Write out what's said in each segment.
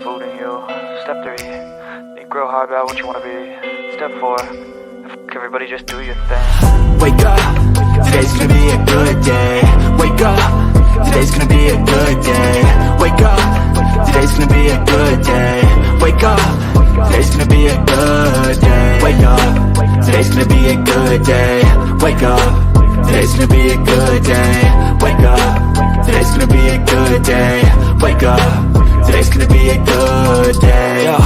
Food in you. Step 3, think real hard about what you want to be. Step 4, everybody just do your thing. Wake up, today's gonna be a good day. Wake up, today's gonna be a good day. Wake up, today's gonna be a good day. Wake up, today's gonna be a good day. Wake up, today's gonna be a good day. Wake up, today's gonna be a good day. Wake up, today's gonna be a good day. Wake up, today's gonna be a good day. Yo,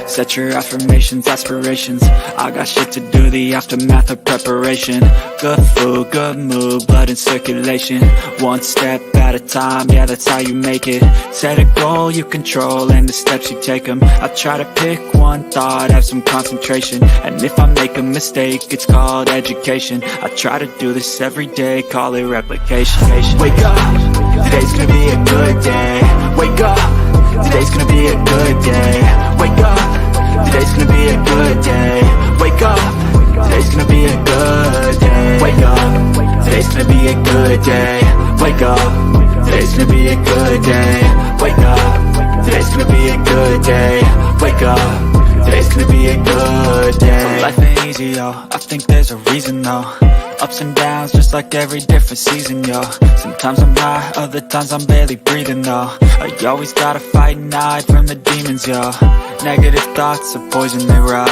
set your affirmations, aspirations. I got shit to do, the aftermath of preparation. Good food, good mood, blood in circulation. One step at a time, yeah, that's how you make it. Set a goal you control and the steps you take them. I try to pick one thought, have some concentration. And if I make a mistake, it's called education. I try to do this every day, call it replication. Wake up, today's gonna be a good day. Wake up, today's gonna be a good day. Wake up, today's gonna be a good day. Wake up, today's gonna be a good day. Wake up, today's gonna be a good day. Wake up, today's gonna be a good day. Wake up, today's gonna be a good day. Wake up, today's gonna be a good day. Life ain't easy, yo, I think there's a reason though. Ups and downs, just like every different season, yo. Sometimes I'm high, other times I'm barely breathing, though. I always gotta fight and hide from the demons, yo. Negative thoughts are poison, they rot.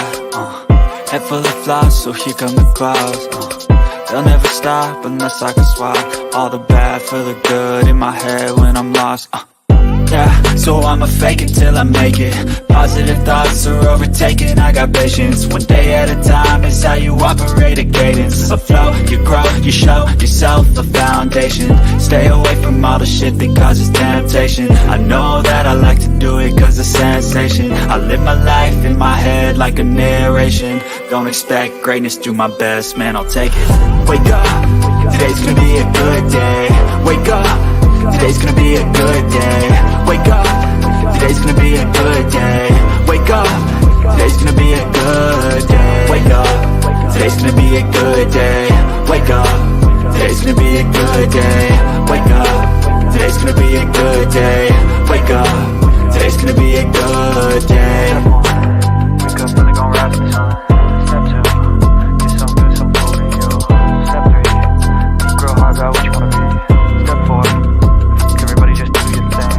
Head full of flaws, so here come the clouds. They'll never stop unless I can swap all the bad for the good in my head when I'm lost. Yeah, so I'ma fake it till I make it. Positive thoughts are overtaken, I got patience. One day at a time is how you operate a cadence. A flow, you grow, you show yourself a foundation. Stay away from all the shit that causes temptation. I know that I like to do it cause it's sensation. I live my life in my head like a narration. Don't expect greatness, do my best, man, I'll take it. Wake up, today's gonna be a good day. Wake up, today's gonna be a good day. Wake up, today's gonna be a good day. Wake up, today's gonna be a good day. Wake up, today's gonna be a good day. Wake up, today's gonna be a good day. Wake up, today's gonna be a good day. Wake up, today's gonna be a good day. Wake up, really gon' rise to the sun. Step 2, get some good, some food in you. Step 3, think real hard about what you want to be. Step 4, everybody just do your thing.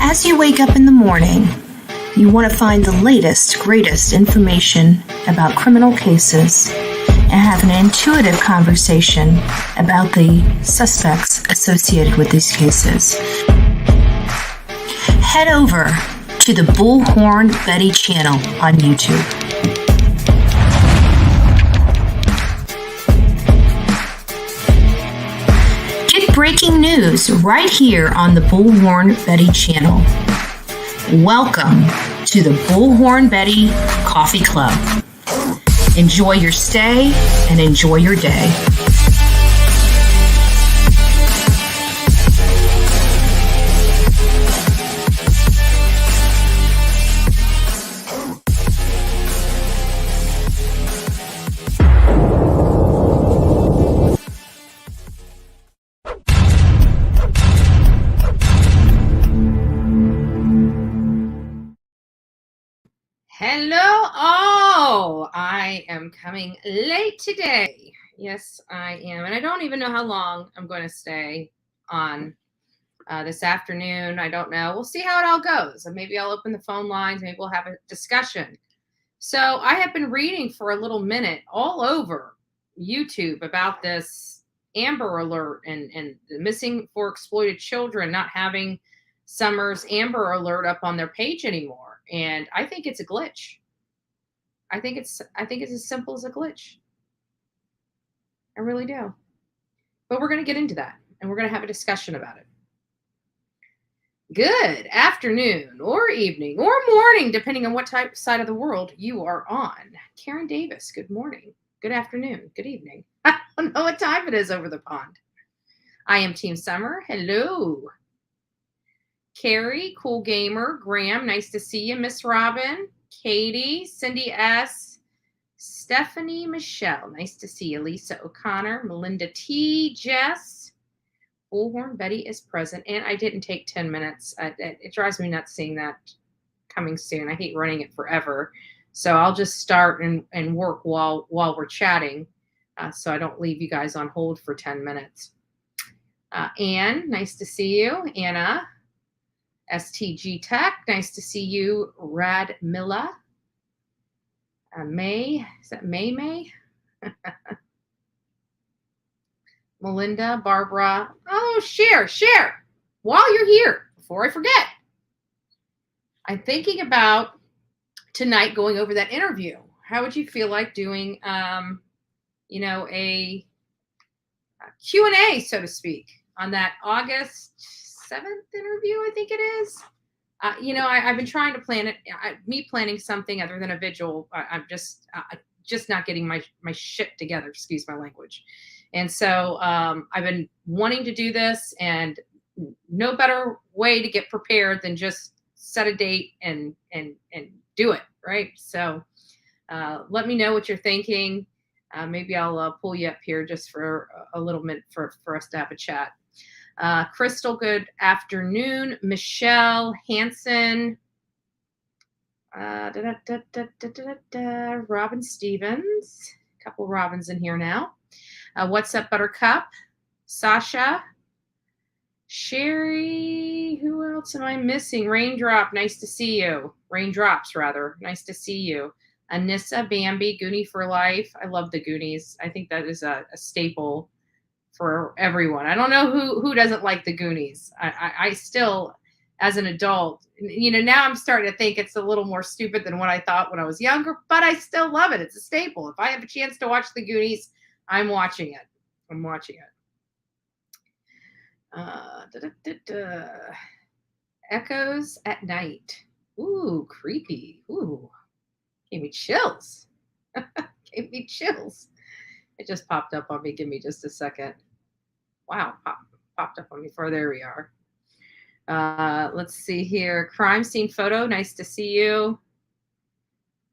As you wake up in the morning, you want to find the latest, greatest information about criminal cases and have an intuitive conversation about the suspects associated with these cases. Head over to the Bullhorn Betty channel on YouTube. Get breaking news right here on the Bullhorn Betty channel. Welcome to the Bullhorn Betty Coffee Club. Enjoy your stay and enjoy your day. Hello all! I am coming late today. Yes, I am. And I don't even know how long I'm going to stay on this afternoon. I don't know. We'll see how it all goes. And maybe I'll open the phone lines. Maybe we'll have a discussion. So I have been reading for a little minute all over YouTube about this Amber Alert and the missing for exploited children not having Summer's Amber Alert up on their page anymore. And I think it's a glitch. I think it's as simple as a glitch. I really do. But we're going to get into that, and we're going to have a discussion about it. Good afternoon or evening or morning, depending on what side of the world you are on. Karen Davis, good morning. Good afternoon. Good evening. I don't know what time it is over the pond. I am Team Summer. Hello. Carrie, Cool Gamer, Graham, nice to see you. Miss Robin, Katie, Cindy S., Stephanie, Michelle, nice to see you. Lisa O'Connor, Melinda T., Jess, Bullhorn, Betty is present, and I didn't take 10 minutes. It drives me nuts seeing that coming soon. I hate running it forever. So I'll just start and work while we're chatting, so I don't leave you guys on hold for 10 minutes. Anne, nice to see you. Anna, STG Tech, nice to see you. Radmilla. May, is that May? Melinda, Barbara. Oh, share. While you're here, before I forget, I'm thinking about tonight going over that interview. How would you feel like doing, a Q&A, so to speak, on that August 7th interview, I think it is. I've been trying to plan it. Me planning something other than a vigil, I'm just not getting my shit together. Excuse my language. And so I've been wanting to do this, and no better way to get prepared than just set a date and do it, right? So let me know what you're thinking. Maybe I'll pull you up here just for a little minute for us to have a chat. Crystal, good afternoon. Michelle Hanson. Robin Stevens. A couple Robins in here now. What's up, Buttercup? Sasha. Sherry. Who else am I missing? Raindrop. Nice to see you. Raindrops, rather. Nice to see you. Anissa, Bambi, Goonie for life. I love the Goonies. I think that is a staple for everyone. I don't know who doesn't like the Goonies. I still, as an adult, now I'm starting to think it's a little more stupid than what I thought when I was younger, but I still love it. It's a staple. If I have a chance to watch the Goonies, I'm watching it. Echoes at night. Ooh, creepy. Ooh, gave me chills. It just popped up on me. Give me just a second. Wow, popped up on me. There we are. Let's see here. Crime scene photo. Nice to see you.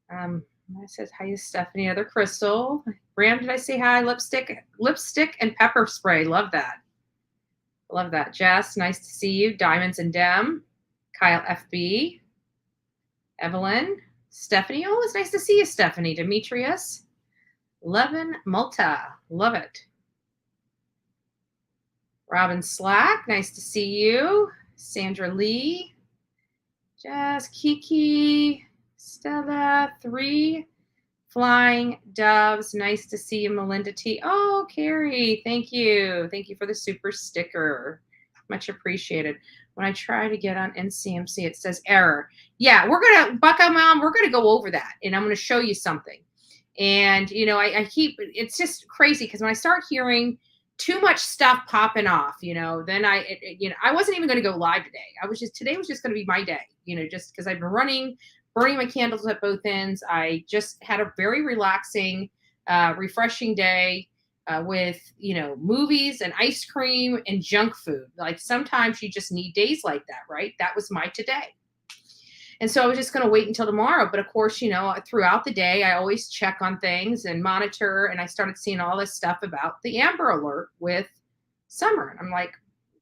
It says hi, Stephanie. Other Crystal. Ram, did I say hi? Lipstick and pepper spray. Love that. Jess, nice to see you. Diamonds and Dem. Kyle FB. Evelyn. Stephanie. Oh, it's nice to see you, Stephanie. Demetrius. Levin Malta. Love it. Robin Slack. Nice to see you. Sandra Lee. Jess. Kiki. Stella. 3 Flying Doves. Nice to see you, Melinda T. Oh, Carrie. Thank you. Thank you for the super sticker. Much appreciated. When I try to get on NCMC, it says error. Yeah, Bucko Mom, we're going to go over that, and I'm going to show you something. And, it's just crazy because when I start hearing too much stuff popping off, then I wasn't even going to go live today. Today was just going to be my day, just because I've been burning my candles at both ends. I just had a very relaxing, refreshing day with, movies and ice cream and junk food. Like sometimes you just need days like that, right? That was my today. And so I was just going to wait until tomorrow. But of course, throughout the day, I always check on things and monitor. And I started seeing all this stuff about the Amber Alert with Summer. And I'm like,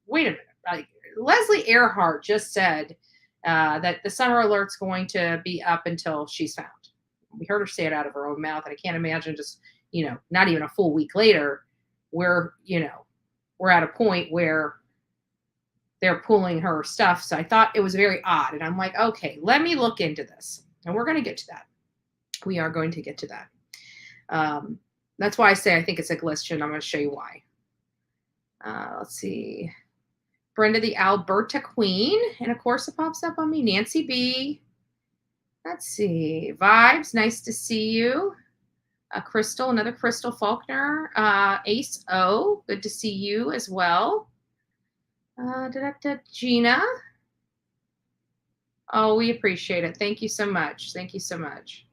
wait a minute. Like Leslie Earhart just said that the Summer Alert's going to be up until she's found. We heard her say it out of her own mouth. And I can't imagine just, not even a full week later, we're at a point where they're pulling her stuff. So I thought it was very odd. And I'm like, okay, let me look into this. And we're going to get to that. We are going to get to that. That's why I say I think it's a glitch, and I'm going to show you why. Let's see. Brenda the Alberta Queen. And of course it pops up on me. Nancy B. Let's see. Vibes, nice to see you. Crystal, another Crystal Faulkner. Ace O, good to see you as well. Gina. Oh, we appreciate it. Thank you so much. Thank you so much.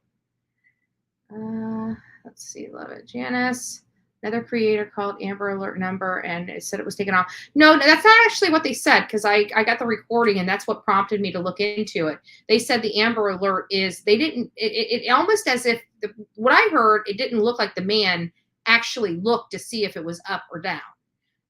Let's see. Love it. Janice. Another creator called Amber Alert number and it said it was taken off. No, that's not actually what they said because I got the recording and that's what prompted me to look into it. They said the Amber Alert is, they didn't, it almost as if, what I heard, it didn't look like the man actually looked to see if it was up or down.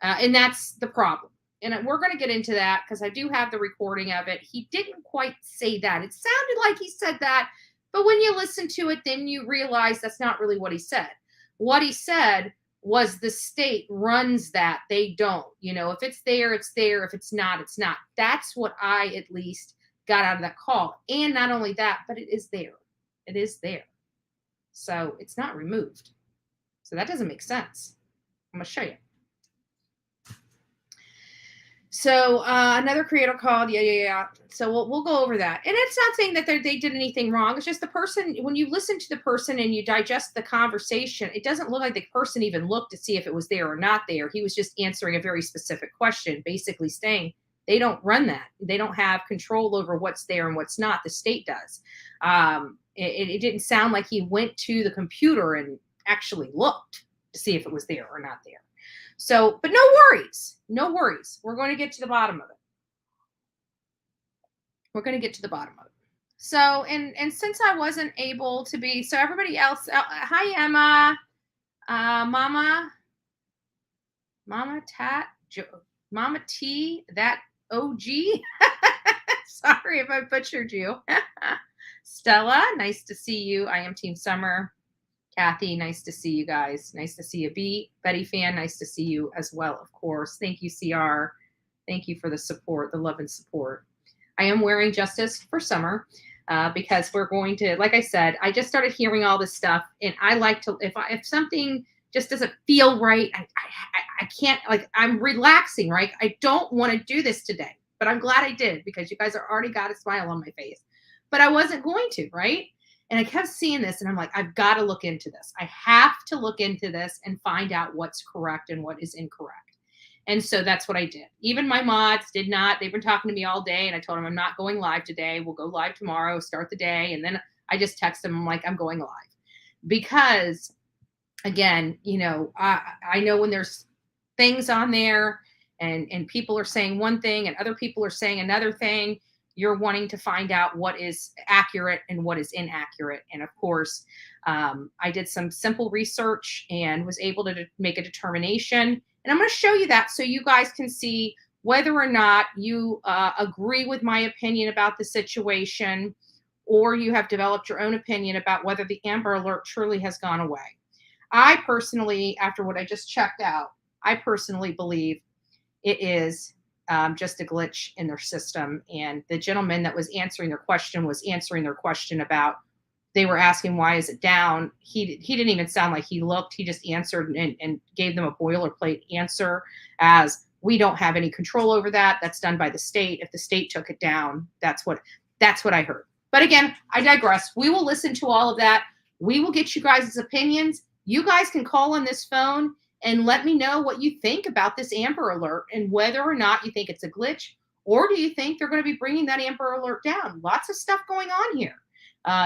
And that's the problem. And we're going to get into that because I do have the recording of it. He didn't quite say that. It sounded like he said that, but when you listen to it, then you realize that's not really what he said. What he said was the state runs that. They don't. You know, if it's there, it's there. If it's not, it's not. That's what I at least got out of that call. And not only that, but it is there. It is there. So it's not removed. So that doesn't make sense. I'm going to show you. So another creator called, yeah. So we'll go over that. And it's not saying that they did anything wrong. It's just the person, when you listen to the person and you digest the conversation, it doesn't look like the person even looked to see if it was there or not there. He was just answering a very specific question, basically saying they don't run that. They don't have control over what's there and what's not. The state does. It didn't sound like he went to the computer and actually looked to see if it was there or not there. So, but no worries. No worries. We're going to get to the bottom of it. We're going to get to the bottom of it. So, and since I wasn't able to be, so everybody else, hi, Emma, Mama T, that OG. Sorry if I butchered you. Stella, nice to see you. I am Team Summer. Kathy, nice to see you guys. Nice to see you. Betty fan, nice to see you as well, of course. Thank you, CR. Thank you for the support, the love and support. I am wearing Justice for Summer because we're going to, like I said, I just started hearing all this stuff, and I like to, if something just doesn't feel right, I can't, like, I'm relaxing, right? I don't want to do this today, but I'm glad I did because you guys are already got a smile on my face. But I wasn't going to, right? And I kept seeing this and I'm like, I've got to look into this. I have to look into this and find out what's correct and what is incorrect. And so that's what I did. Even my mods did not. They've been talking to me all day and I told them I'm not going live today. We'll go live tomorrow, start the day. And then I just text them. I'm like, I'm going live. Because again, you know, I know when there's things on there and people are saying one thing and other people are saying another thing, you're wanting to find out what is accurate and what is inaccurate. And of course, I did some simple research and was able to make a determination. And I'm going to show you that so you guys can see whether or not you agree with my opinion about the situation, or you have developed your own opinion about whether the Amber Alert truly has gone away. I personally, after what I just checked out, I personally believe it is just a glitch in their system. And the gentleman that was answering their question about, they were asking, why is it down? He didn't even sound like he looked. He just answered and gave them a boilerplate answer as, we don't have any control over that. That's done by the state. If the state took it down, that's what I heard. But again, I digress. We will listen to all of that. We will get you guys' opinions. You guys can call on this phone and let me know what you think about this Amber Alert and whether or not you think it's a glitch, or do you think they're going to be bringing that Amber Alert down? Lots of stuff going on here.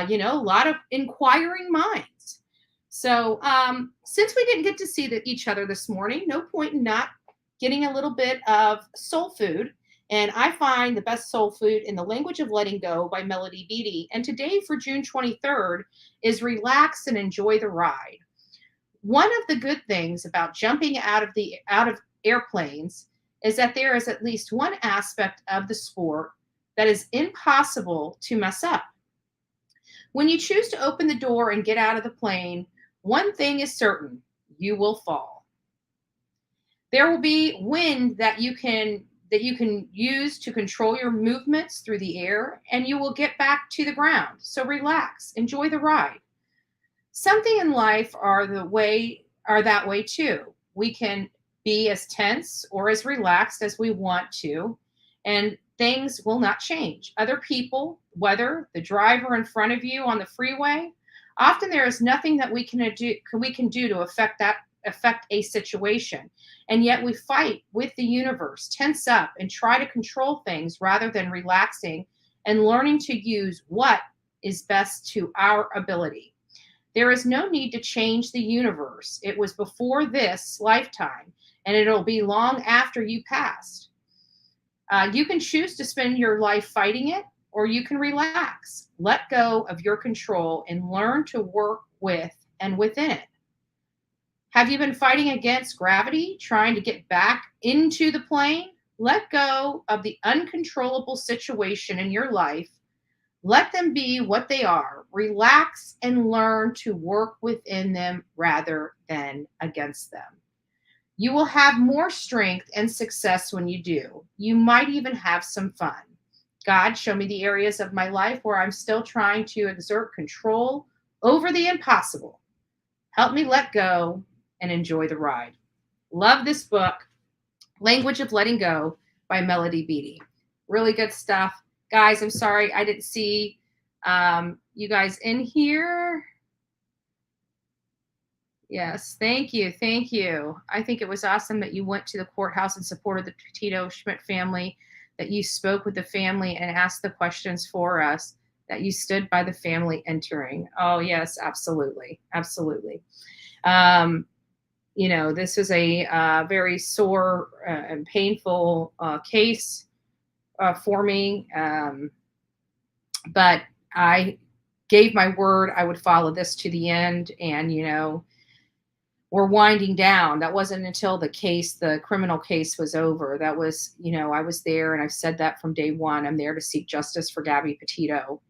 You know, a lot of inquiring minds. So since we didn't get to see each other this morning, no point in not getting a little bit of soul food. And I find the best soul food in The Language of Letting Go by Melody Beattie. And today for June 23rd is Relax and Enjoy the Ride. One of the good things about jumping out of airplanes is that there is at least one aspect of the sport that is impossible to mess up. When you choose to open the door and get out of the plane, one thing is certain: you will fall. There will be wind that you can use to control your movements through the air, and you will get back to the ground. So relax, enjoy the ride. Something in life are that way too. We can be as tense or as relaxed as we want to, and things will not change. Other people weather, the driver in front of you on the freeway. Often there is nothing that we can do to affect a situation. And yet we fight with the universe, tense up, and try to control things rather than relaxing and learning to use what is best to our ability. There is no need to change the universe. It was before this lifetime, and it'll be long after you passed. You can choose to spend your life fighting it, or you can relax, let go of your control, and learn to work with and within it. Have you been fighting against gravity, trying to get back into the plane? Let go of the uncontrollable situation in your life. Let them be what they are. Relax and learn to work within them rather than against them. You will have more strength and success when you do. You might even have some fun. God, show me the areas of my life where I'm still trying to exert control over the impossible. Help me let go and enjoy the ride. Love this book, Language of Letting Go by Melody Beattie. Really good stuff. Guys, I'm sorry I didn't see you guys in here. Yes, thank you. Thank you. I think it was awesome that you went to the courthouse and supported the Petito Schmidt family, that you spoke with the family and asked the questions for us, that you stood by the family entering. Oh, yes, absolutely. Absolutely. This was a very sore and painful case for me. But I gave my word I would follow this to the end. And, we're winding down. That wasn't until the criminal case was over. That was, I was there, and I've said that from day one. I'm there to seek justice for Gabby Petito.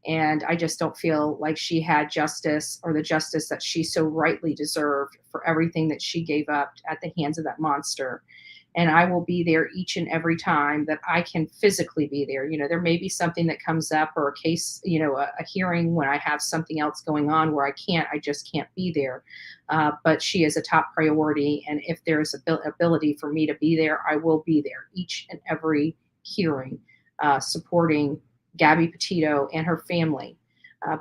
And I just don't feel like she had justice, or the justice that she so rightly deserved, for everything that she gave up at the hands of that monster. And I will be there each and every time that I can physically be there. There may be something that comes up, or a case, a hearing when I have something else going on where I just can't be there. But she is a top priority. And if there's ability for me to be there, I will be there each and every hearing, supporting Gabby Petito and her family.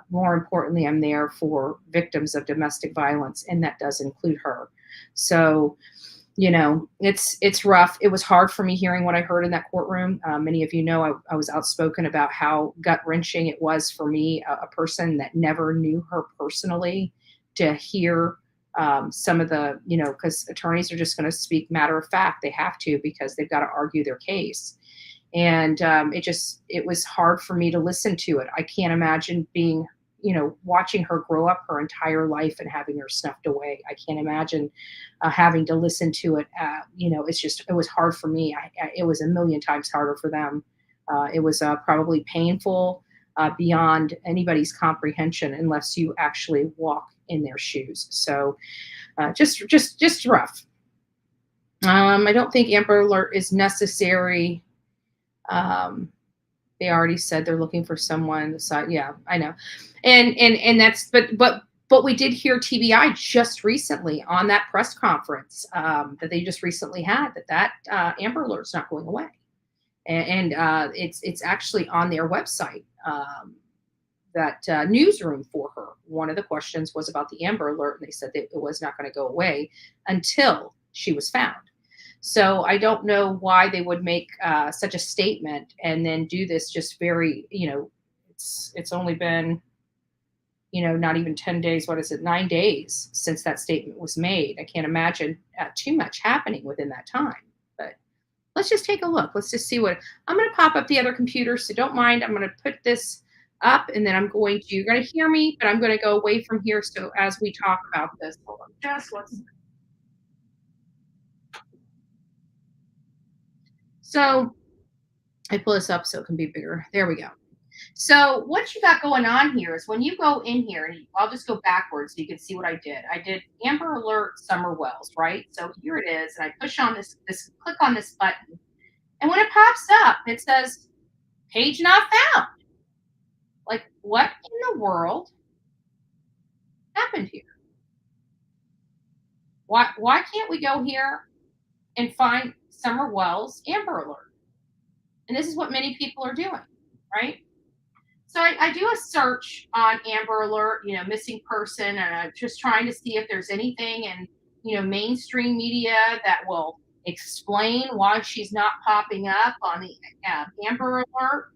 More importantly, I'm there for victims of domestic violence, and that does include her. So, it's rough. It was hard for me hearing what I heard in that courtroom. Many of you know I was outspoken about how gut-wrenching it was for me, a person that never knew her personally, to hear some of the, because attorneys are just going to speak matter of fact. They have to, because they've got to argue their case. And it was hard for me to listen to it. I can't imagine being, watching her grow up her entire life and having her snuffed away. I can't imagine having to listen to it. It was hard for me. It was a million times harder for them. It was probably painful beyond anybody's comprehension, unless you actually walk in their shoes. So just rough. I don't think Amber Alert is necessary. They already said they're looking for someone. So yeah, I know. And that's, but we did hear TBI just recently on that press conference that they just recently had, that Amber Alert's not going away. And it's actually on their website, that newsroom for her. One of the questions was about the Amber Alert, and they said that it was not going to go away until she was found. So I don't know why they would make such a statement and then do this just very, it's only been, not even 10 days. What is it? 9 days since that statement was made. I can't imagine too much happening within that time. But let's just take a look. Let's just see what, I'm going to pop up the other computer. So don't mind. I'm going to put this up, and then you're going to hear me, but I'm going to go away from here. So as we talk about this, hold on just one second. So I pull this up so it can be bigger. There we go. So what you got going on here is, when you go in here, and I'll just go backwards so you can see what I did. I did Amber Alert Summer Wells, right? So here it is, and I push on this click on this button, and when it pops up, it says page not found. Like, what in the world happened here? Why can't we go here and find Summer Wells Amber Alert? And this is what many people are doing, right? So I do a search on Amber Alert, missing person, and I'm just trying to see if there's anything in, mainstream media that will explain why she's not popping up on the Amber Alert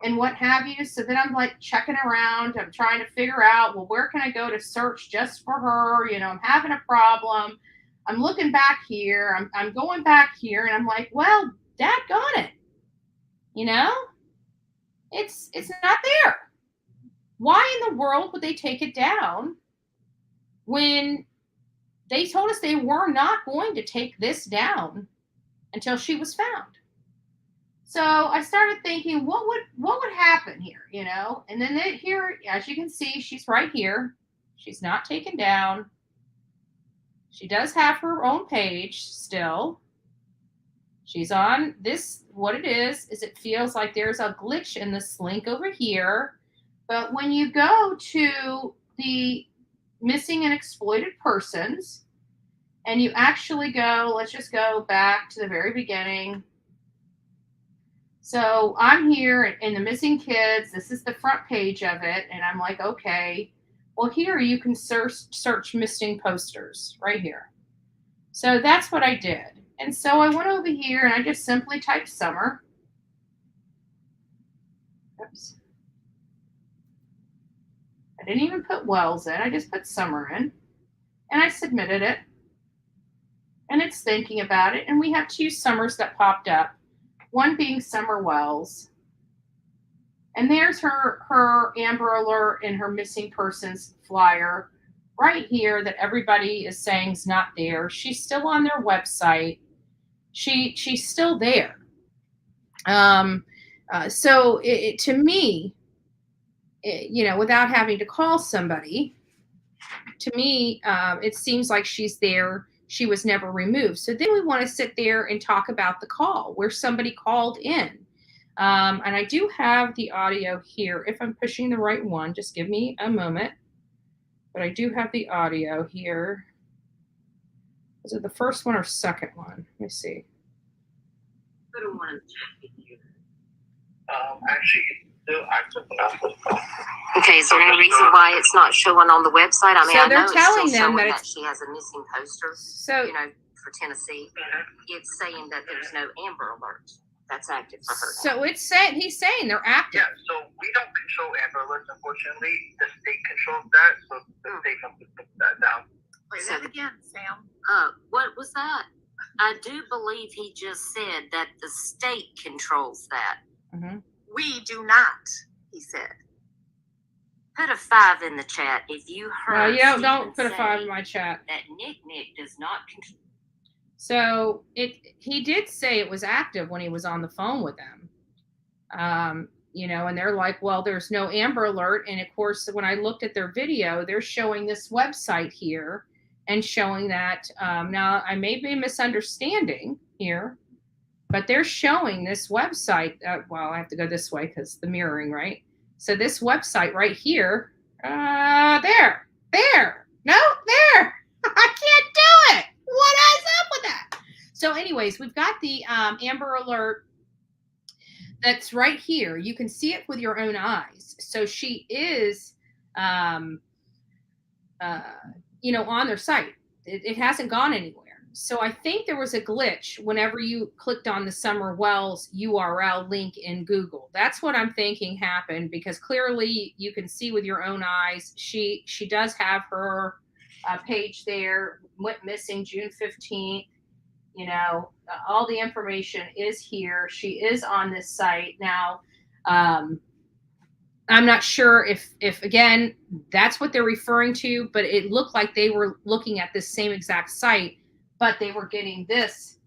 and what have you. So then I'm like checking around. I'm trying to figure out, well, where can I go to search just for her? I'm having a problem. I'm looking back here. I'm going back here, and I'm like, well, daggone it. It's not there. Why in the world would they take it down when they told us they were not going to take this down until she was found? So I started thinking, what would happen here, And then here, as you can see, she's right here. She's not taken down. She does have her own page still. She's on this. What it is it feels like there's a glitch in this link over here. But when you go to the missing and exploited persons, and you actually go, let's just go back to the very beginning. So I'm here in the missing kids. This is the front page of it. And I'm like, okay, well, here you can search missing posters right here. So that's what I did. And so I went over here and I just simply typed Summer. Oops. I didn't even put Wells in. I just put Summer in. And I submitted it. And it's thinking about it. And we have 2 Summers that popped up. One being Summer Wells. And there's her Amber Alert and her missing persons flyer right here that everybody is saying is not there. She's still on their website. She's still there. So to me, without having to call somebody, to me, it seems like she's there. She was never removed. So then we want to sit there and talk about the call where somebody called in. And I do have the audio here. If I'm pushing the right one, just give me a moment. But I do have the audio here. Is it the first one or second one? Let me see. I don't want to check with you. Actually, it's still active enough. Okay, is there any reason why it's not showing on the website? I mean, So I they're know telling it's still them showing that that she has a missing poster, So for Tennessee. It's saying that there's no Amber Alert that's active for her. So he's saying they're active. Yeah, so we don't control Amber Alerts, unfortunately. The state controls that, so the state has to put that down. Say that again, Sam. What was that? I do believe he just said that the state controls that. Mm-hmm. We do not, he said. Put a 5 in the chat if you heard. Don't put a 5 in my chat. That Nick does not control. So he did say it was active when he was on the phone with them. And they're like, well, there's no Amber Alert. And of course, when I looked at their video, they're showing this website here and showing that, now I may be misunderstanding here, but they're showing this website. I have to go this way because the mirroring, right? So this website right here, there, no, there, I can't do it. What is up with that? So anyways, we've got the Amber Alert that's right here. You can see it with your own eyes. So she is, on their site. It hasn't gone anywhere. So I think there was a glitch whenever you clicked on the Summer Wells URL link in Google. That's what I'm thinking happened, because clearly you can see with your own eyes, she does have her page there, went missing June 15th. All the information is here. She is on this site. Now, I'm not sure if again, that's what they're referring to, but it looked like they were looking at this same exact site, but they were getting this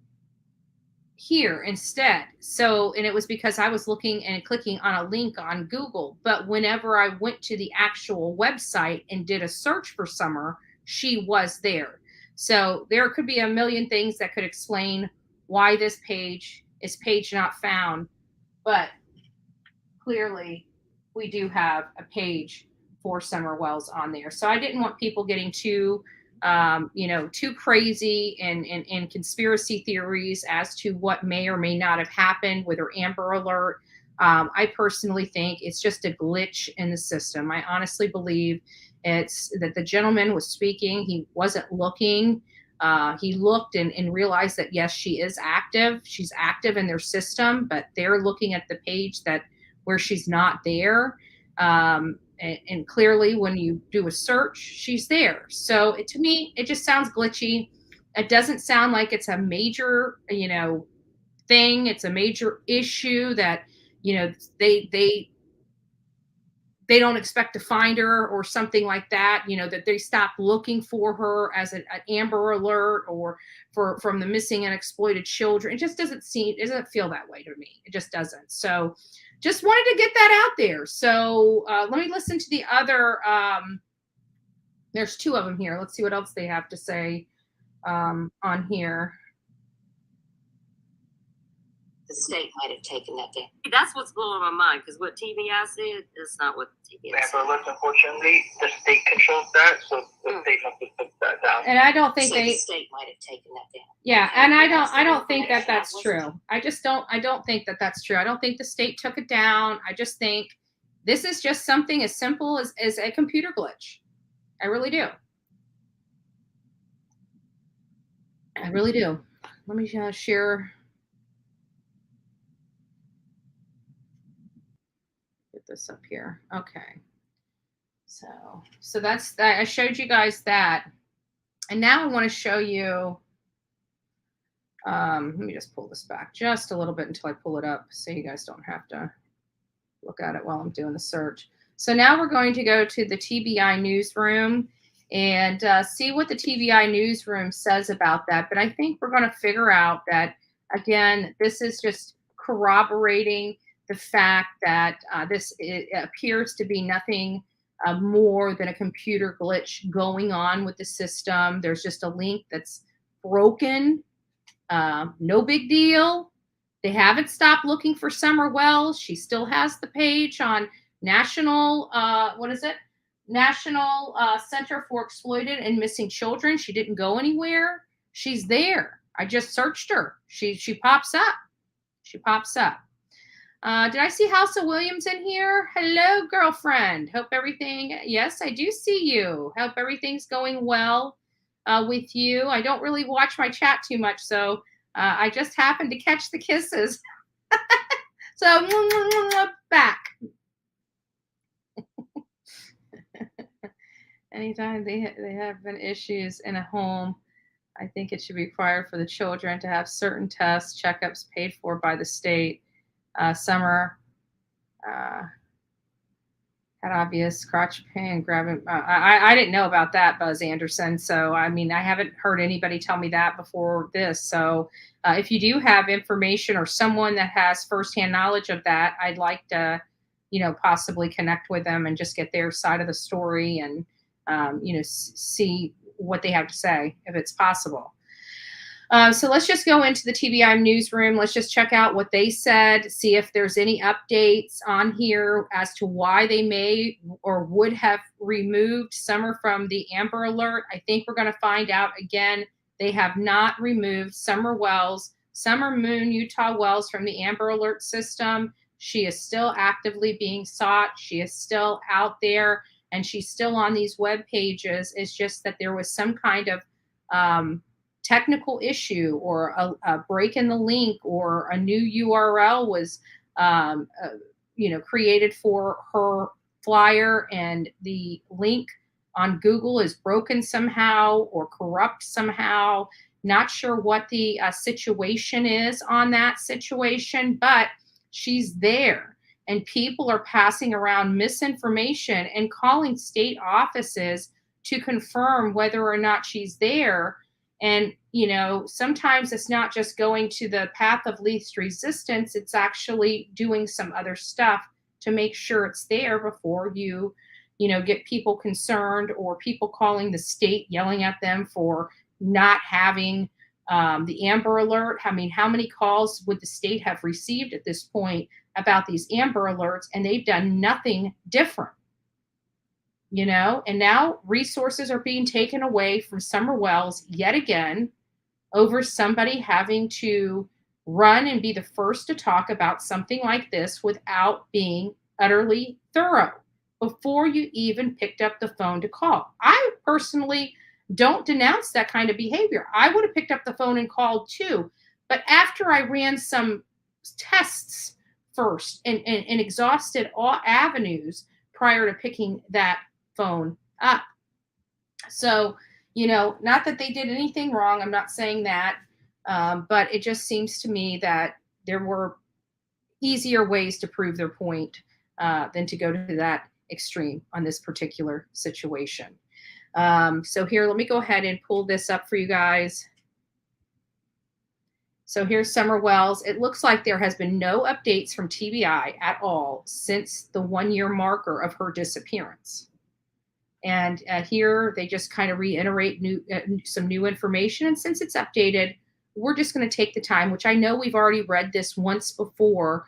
here instead. So, and it was because I was looking and clicking on a link on Google, but whenever I went to the actual website and did a search for Summer, she was there. So there could be a million things that could explain why this page is page not found, but clearly we do have a page for Summer Wells on there. So I didn't want people getting too crazy and conspiracy theories as to what may or may not have happened with her Amber Alert. I personally think it's just a glitch in the system. I honestly believe it's that the gentleman was speaking. He wasn't looking. He looked and realized that, yes, she is active. She's active in their system, but they're looking at the page that where she's not there. And clearly, when you do a search, she's there. So to me, it just sounds glitchy. It doesn't sound like it's a major, thing. It's a major issue that, they don't expect to find her or something like that, that they stop looking for her as an Amber Alert or from the missing and exploited children. It just doesn't feel that way to me. It just doesn't. So just wanted to get that out there. So let me listen to the other, there's two of them here. Let's see what else they have to say on here. The state might have taken that down. That's what's blowing my mind, because what TBI said is not what TBI said. Amber Alerts, unfortunately, the state controls that, so the state must have put that down. And I don't think So the state might have taken that down. Yeah, and I don't think that that's true. I don't think that that's true. I don't think the state took it down. I just think this is just something as simple as a computer glitch. I really do. I really do. Let me share. Get this up here. Okay. So that's that. I showed you guys that. And now I want to show you, let me just pull this back just a little bit until I pull it up so you guys don't have to look at it while I'm doing the search. So now we're going to go to the TBI newsroom and see what the TBI newsroom says about that. But I think we're going to figure out that, again, this is just corroborating the fact that it appears to be nothing more than a computer glitch going on with the system. There's just a link that's broken. No big deal. They haven't stopped looking for Summer Wells. She still has the page on National, National Center for Exploited and Missing Children. She didn't go anywhere. She's there. I just searched her. She pops up. She pops up. Did I see Halsa Williams in here? Hello, girlfriend. Hope everything, yes, I do see you. Hope everything's going well with you. I don't really watch my chat too much, so I just happened to catch the kisses. So, back. Anytime they have been issues in a home, I think it should be required for the children to have certain tests, checkups paid for by the state. Summer had obvious crotch pain, grabbing. I didn't know about that, Buzz Anderson. So, I mean, I haven't heard anybody tell me that before this. So, if you do have information or someone that has firsthand knowledge of that, I'd like to, possibly connect with them and just get their side of the story and, see what they have to say, if it's possible. So let's just go into the TBI newsroom. Let's just check out what they said, see if there's any updates on here as to why they may or would have removed Summer from the Amber Alert. I think we're going to find out again. They have not removed Summer Moon Utah Wells from the Amber Alert system. She is still actively being sought. She is still out there, and she's still on these web pages. It's just that there was some kind of technical issue or a break in the link, or a new URL was created for her flyer, and the link on Google is broken somehow or corrupt somehow. Not sure what the situation is on that situation, but she's there, and people are passing around misinformation and calling state offices to confirm whether or not she's there. And, sometimes it's not just going to the path of least resistance. It's actually doing some other stuff to make sure it's there before you, get people concerned, or people calling the state, yelling at them for not having the Amber Alert. I mean, how many calls would the state have received at this point about these Amber Alerts? And they've done nothing different. And now resources are being taken away from Summer Wells yet again over somebody having to run and be the first to talk about something like this without being utterly thorough before you even picked up the phone to call. I personally don't denounce that kind of behavior. I would have picked up the phone and called too. But after I ran some tests first and exhausted all avenues prior to picking that phone up. So, not that they did anything wrong. I'm not saying that. But it just seems to me that there were easier ways to prove their point than to go to that extreme on this particular situation. So here, let me go ahead and pull this up for you guys. So here's Summer Wells. It looks like there has been no updates from TBI at all since the 1-year marker of her disappearance. And here they just kind of reiterate some new information. And since it's updated, we're just going to take the time, which I know we've already read this once before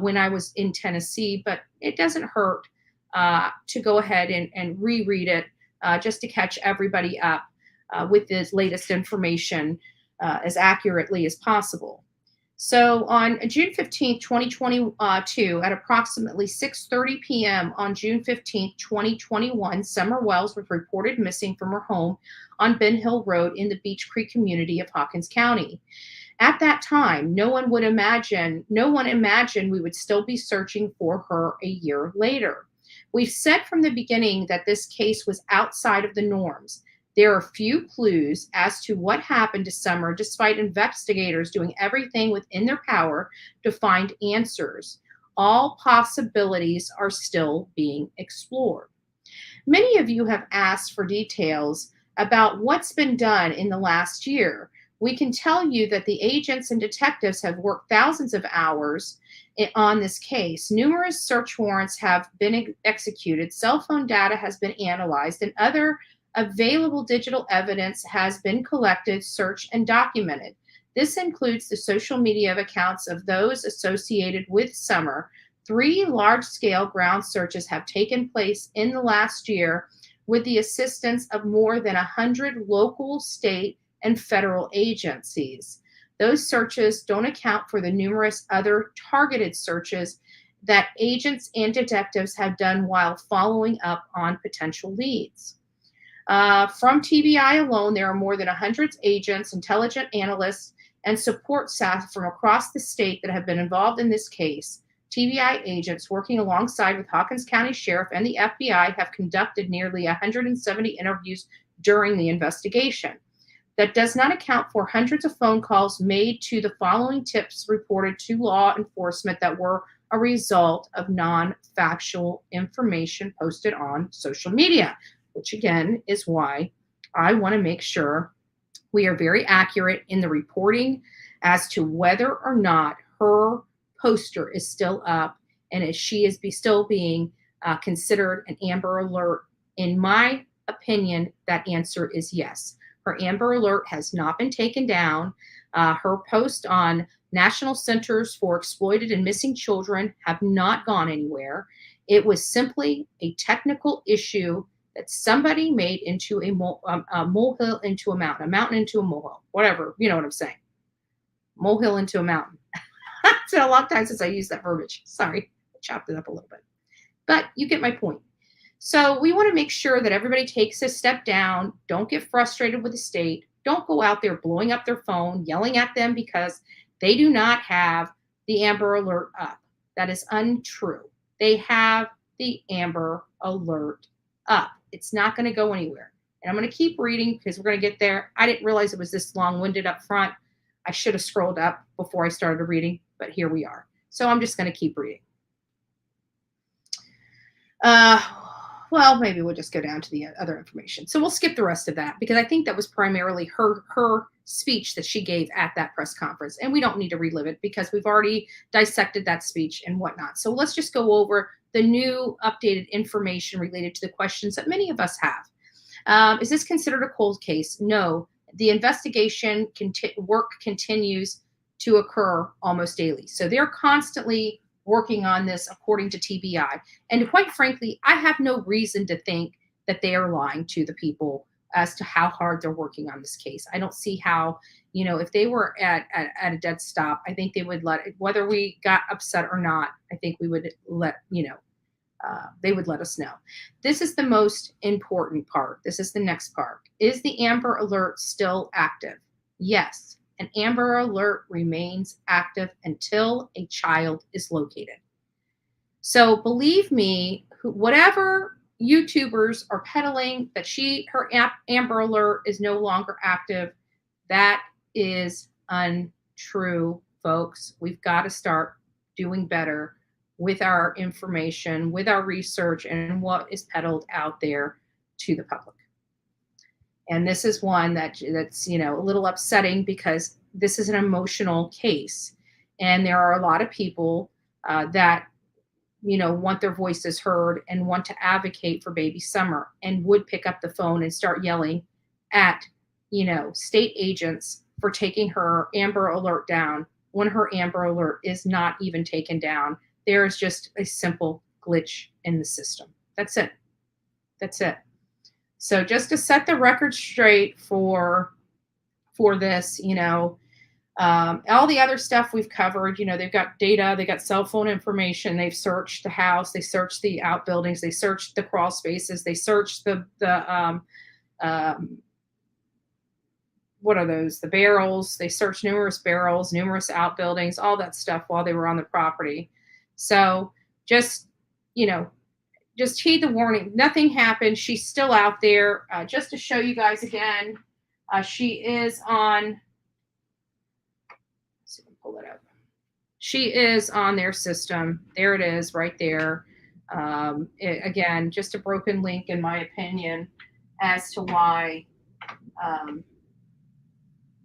when I was in Tennessee, but it doesn't hurt to go ahead and reread it just to catch everybody up with this latest information as accurately as possible. So on June 15th, 2022, at approximately 6:30 p.m. on June 15th, 2021, Summer Wells was reported missing from her home on Ben Hill Road in the Beech Creek community of Hawkins County. At that time, no one imagined we would still be searching for her a year later. We've said from the beginning that this case was outside of the norms. There are few clues as to what happened to Summer, despite investigators doing everything within their power to find answers. All possibilities are still being explored. Many of you have asked for details about what's been done in the last year. We can tell you that the agents and detectives have worked thousands of hours on this case. Numerous search warrants have been executed, cell phone data has been analyzed, and other available digital evidence has been collected, searched, and documented. This includes the social media accounts of those associated with Summer. 3 large-scale ground searches have taken place in the last year with the assistance of more than 100 local, state, and federal agencies. Those searches don't account for the numerous other targeted searches that agents and detectives have done while following up on potential leads. From TBI alone, there are more than 100 agents, intelligence analysts, and support staff from across the state that have been involved in this case. TBI agents working alongside with Hawkins County Sheriff and the FBI have conducted nearly 170 interviews during the investigation. That does not account for hundreds of phone calls made to the following tips reported to law enforcement that were a result of non-factual information posted on social media, which again is why I want to make sure we are very accurate in the reporting as to whether or not her poster is still up and if she is still being considered an Amber Alert. In my opinion, that answer is yes. Her Amber Alert has not been taken down. Her post on National Centers for Exploited and Missing Children have not gone anywhere. It was simply a technical issue that somebody made into a molehill into a mountain into a molehill, whatever, you know what I'm saying. Molehill into a mountain. It's been a long time since I used that verbiage. Sorry, I chopped it up a little bit. But you get my point. So we want to make sure that everybody takes a step down. Don't get frustrated with the state. Don't go out there blowing up their phone, yelling at them because they do not have the Amber Alert up. That is untrue. They have the Amber Alert up. It's not going to go anywhere. And I'm going to keep reading because we're going to get there. I didn't realize it was this long-winded up front. I should have scrolled up before I started reading, but here we are. So I'm just going to keep reading. Well, maybe we'll just go down to the other information. So we'll skip the rest of that because I think that was primarily her speech that she gave at that press conference. And we don't need to relive it because we've already dissected that speech and whatnot. So let's just go over the new updated information related to the questions that many of us have. Is this considered a cold case? No. The investigation work continues to occur almost daily. So they're constantly working on this according to TBI. And quite frankly, I have no reason to think that they are lying to the people as to how hard they're working on this case. I don't see how, if they were at a dead stop, I think they would let it, whether we got upset or not, I think we would let, they would let us know. This is the most important part. This is the next part. Is the Amber Alert still active? Yes. An Amber Alert remains active until a child is located. So believe me, whatever YouTubers are peddling that her Amber Alert is no longer active, that is untrue, folks. We've got to start doing better with our information, with our research, and what is peddled out there to the public. And this is one that's a little upsetting because this is an emotional case, and there are a lot of people that want their voices heard and want to advocate for baby Summer and would pick up the phone and start yelling at state agents for taking her Amber Alert down when her Amber Alert is not even taken down. There is just a simple glitch in the system. That's it. That's it. So just to set the record straight for this, all the other stuff we've covered, they've got data, they got cell phone information, they've searched the house, they searched the outbuildings, they searched the crawl spaces, they searched the what are those? The barrels. They searched numerous barrels, numerous outbuildings, all that stuff while they were on the property. So just heed the warning. Nothing happened. She's still out there. Just to show you guys again, she is on. Let's see if I can pull it up. She is on their system. There it is, right there. Again, just a broken link, in my opinion, as to why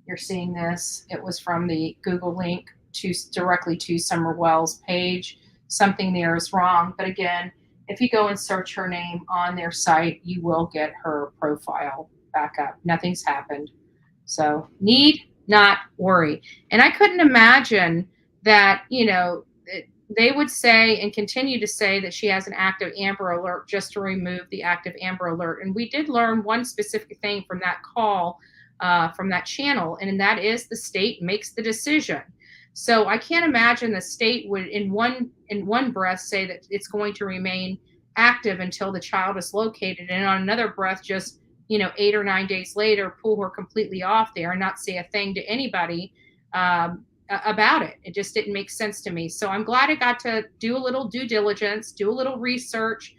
you're seeing this. It was from the Google link directly to Summer Wells' page. Something there is wrong. But again, if you go and search her name on their site, you will get her profile back up. Nothing's happened. So need not worry. And I couldn't imagine that, they would say and continue to say that she has an active Amber Alert just to remove the active Amber Alert. And we did learn one specific thing from that call, from that channel, and that is the state makes the decision. So I can't imagine the state would in one breath say that it's going to remain active until the child is located, and on another breath just 8 or 9 days later pull her completely off there and not say a thing to anybody about it. It just didn't make sense to me. So I'm glad I got to do a little due diligence, do a little research,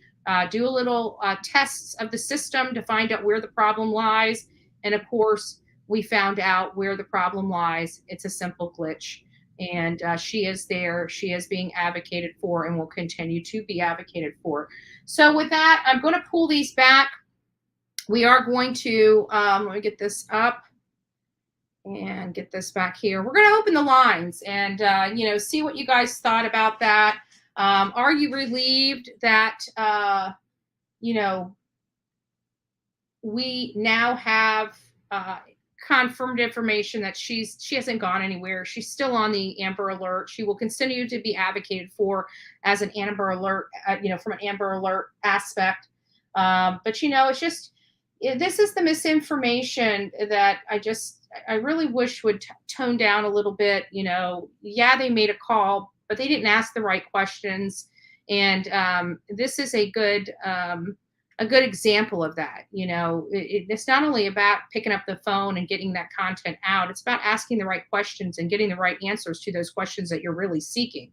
do a little tests of the system to find out where the problem lies. And of course, we found out where the problem lies. It's a simple glitch. And she is there. She is being advocated for and will continue to be advocated for. So with that, I'm going to pull these back. We are going to, let me get this up and get this back here. We're going to open the lines and, see what you guys thought about that. Are you relieved that, we now have confirmed information that she hasn't gone anywhere. She's still on the Amber Alert. She will continue to be advocated for as an Amber Alert, from an Amber Alert aspect. But it's just, this is the misinformation that I really wish would tone down a little bit. Yeah, they made a call, but they didn't ask the right questions. And this is a good example of that. It's not only about picking up the phone and getting that content out. It's about asking the right questions and getting the right answers to those questions that you're really seeking.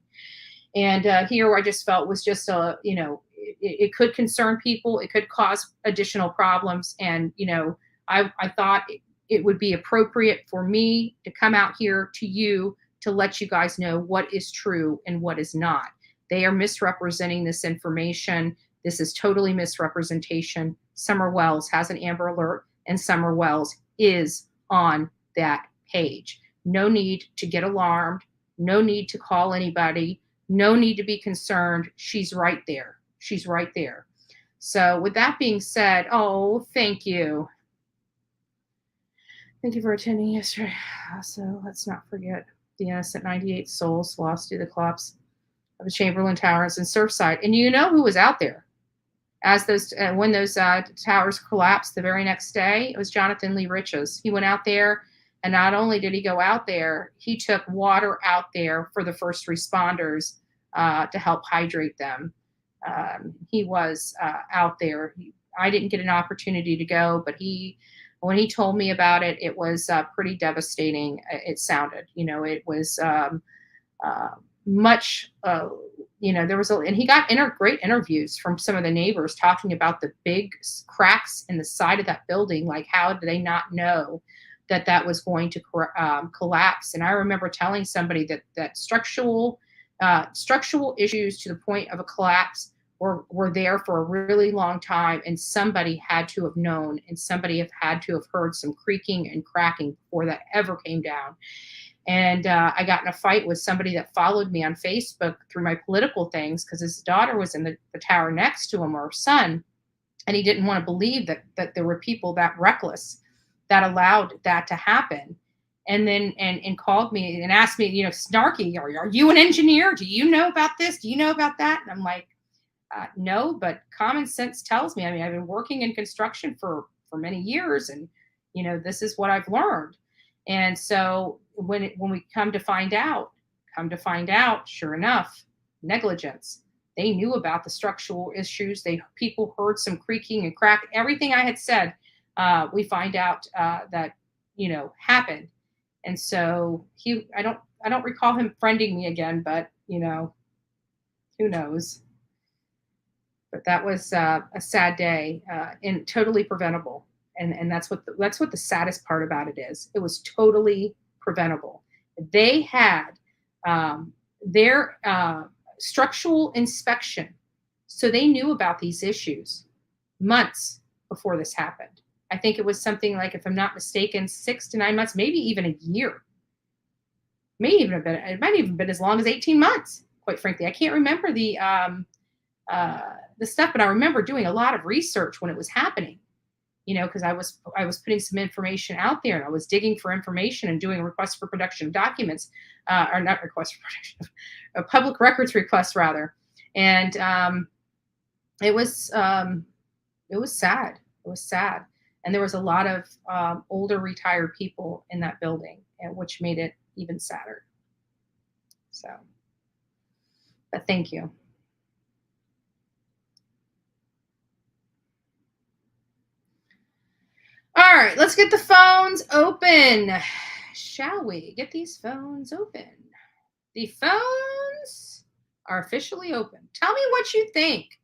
And here I just felt was just it could concern people. It could cause additional problems. And, I thought it would be appropriate for me to come out here to you to let you guys know what is true and what is not. They are misrepresenting this information. This is totally misrepresentation. Summer Wells has an Amber Alert, and Summer Wells is on that page. No need to get alarmed. No need to call anybody. No need to be concerned. She's right there. She's right there. So with that being said, thank you. Thank you for attending yesterday. So let's not forget the innocent 98 souls lost to the collapse of the Chamberlain Towers in Surfside. And you know who was out there? as those when those towers collapsed the very next day, it was Jonathan Lee Riches. He went out there, and not only did he go out there, he took water out there for the first responders to help hydrate them. He was out there. I didn't get an opportunity to go, but when he told me about it, it was pretty devastating. It sounded, it was much, there was and he got great interviews from some of the neighbors talking about the big cracks in the side of that building. Like, how did they not know that was going to collapse? And I remember telling somebody that structural issues to the point of a collapse were there for a really long time, and somebody had to have known, and somebody had to have heard some creaking and cracking before that ever came down. And I got in a fight with somebody that followed me on Facebook through my political things, because his daughter was in the tower next to him, or her son, and he didn't want to believe that there were people that reckless that allowed that to happen. And then and called me and asked me, snarky, are you an engineer? Do you know about this? Do you know about that? And I'm like, no, but common sense tells me. I mean, I've been working in construction for many years, and this is what I've learned. And so when we come to find out, sure enough, negligence. They knew about the structural issues. People heard some creaking and crack. Everything I had said, we find out that happened. And so I don't recall him friending me again, but who knows? But that was a sad day and totally preventable. And that's what the saddest part about it is. It was totally preventable. They had their structural inspection, so they knew about these issues months before this happened. I think it was something like, if I'm not mistaken, 6 to 9 months, maybe even a year. It might even been as long as 18 months, quite frankly. I can't remember the stuff, but I remember doing a lot of research when it was happening, because I was putting some information out there, and I was digging for information and doing a request for production of documents, or not request for production, a public records request rather. And it was sad. It was sad. And there was a lot of older retired people in that building, which made it even sadder. So, but thank you. All right, let's get the phones open. Shall we get these phones open? The phones are officially open. Tell me what you think,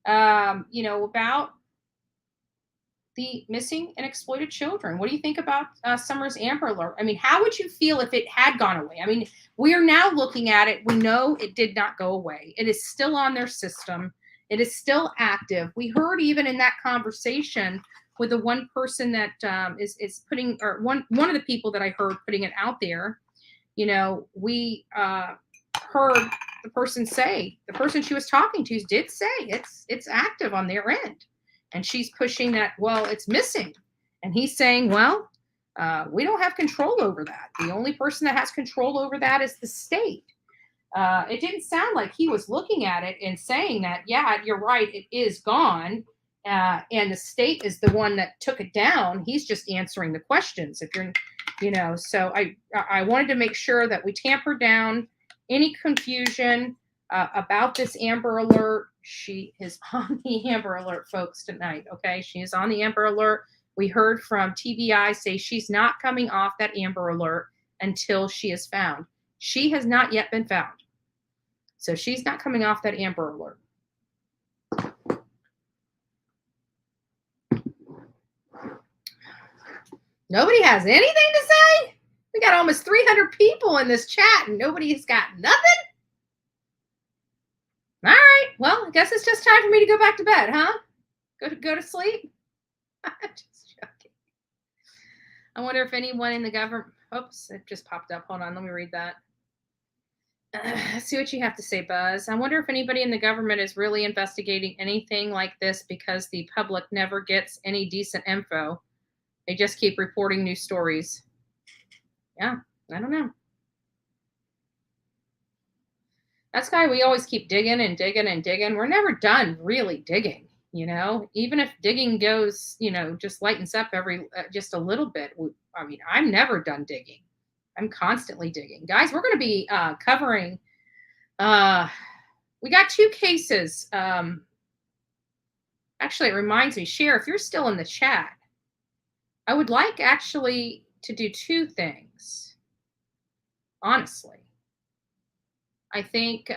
about the missing and exploited children. What do you think about Summer's Amber Alert? I mean, how would you feel if it had gone away? I mean, we are now looking at it. We know it did not go away. It is still on their system. It is still active. We heard even in that conversation with the one person that is putting, or one of the people that I heard putting it out there, we heard the person she was talking to did say it's active on their end. And she's pushing that, well, it's missing. And he's saying, well, we don't have control over that. The only person that has control over that is the state. It didn't sound like he was looking at it and saying that, yeah, you're right, it is gone. And the state is the one that took it down. He's just answering the questions. If you're, so I wanted to make sure that we tampered down any confusion about this Amber Alert. She is on the Amber Alert, folks, tonight. Okay, she is on the Amber Alert. We heard from TBI say she's not coming off that Amber Alert until she is found. She has not yet been found, so she's not coming off that Amber Alert. Nobody has anything to say? We got almost 300 people in this chat, and nobody's got nothing? All right. Well, I guess it's just time for me to go back to bed, huh? Go to sleep? Just joking. I wonder if anyone in the government... Oops, it just popped up. Hold on. Let me read that. Let's see what you have to say, Buzz. I wonder if anybody in the government is really investigating anything like this, because the public never gets any decent info. They just keep reporting new stories. Yeah, I don't know. That's why we always keep digging and digging and digging. We're never done really digging. You know, even if digging goes, you know, just lightens up every just a little bit. I mean, I'm never done digging. I'm constantly digging. Guys, we're going to be covering we got 2 cases. Actually, it reminds me, Cher, if you're still in the chat, I would like actually to do 2 things. Honestly, I think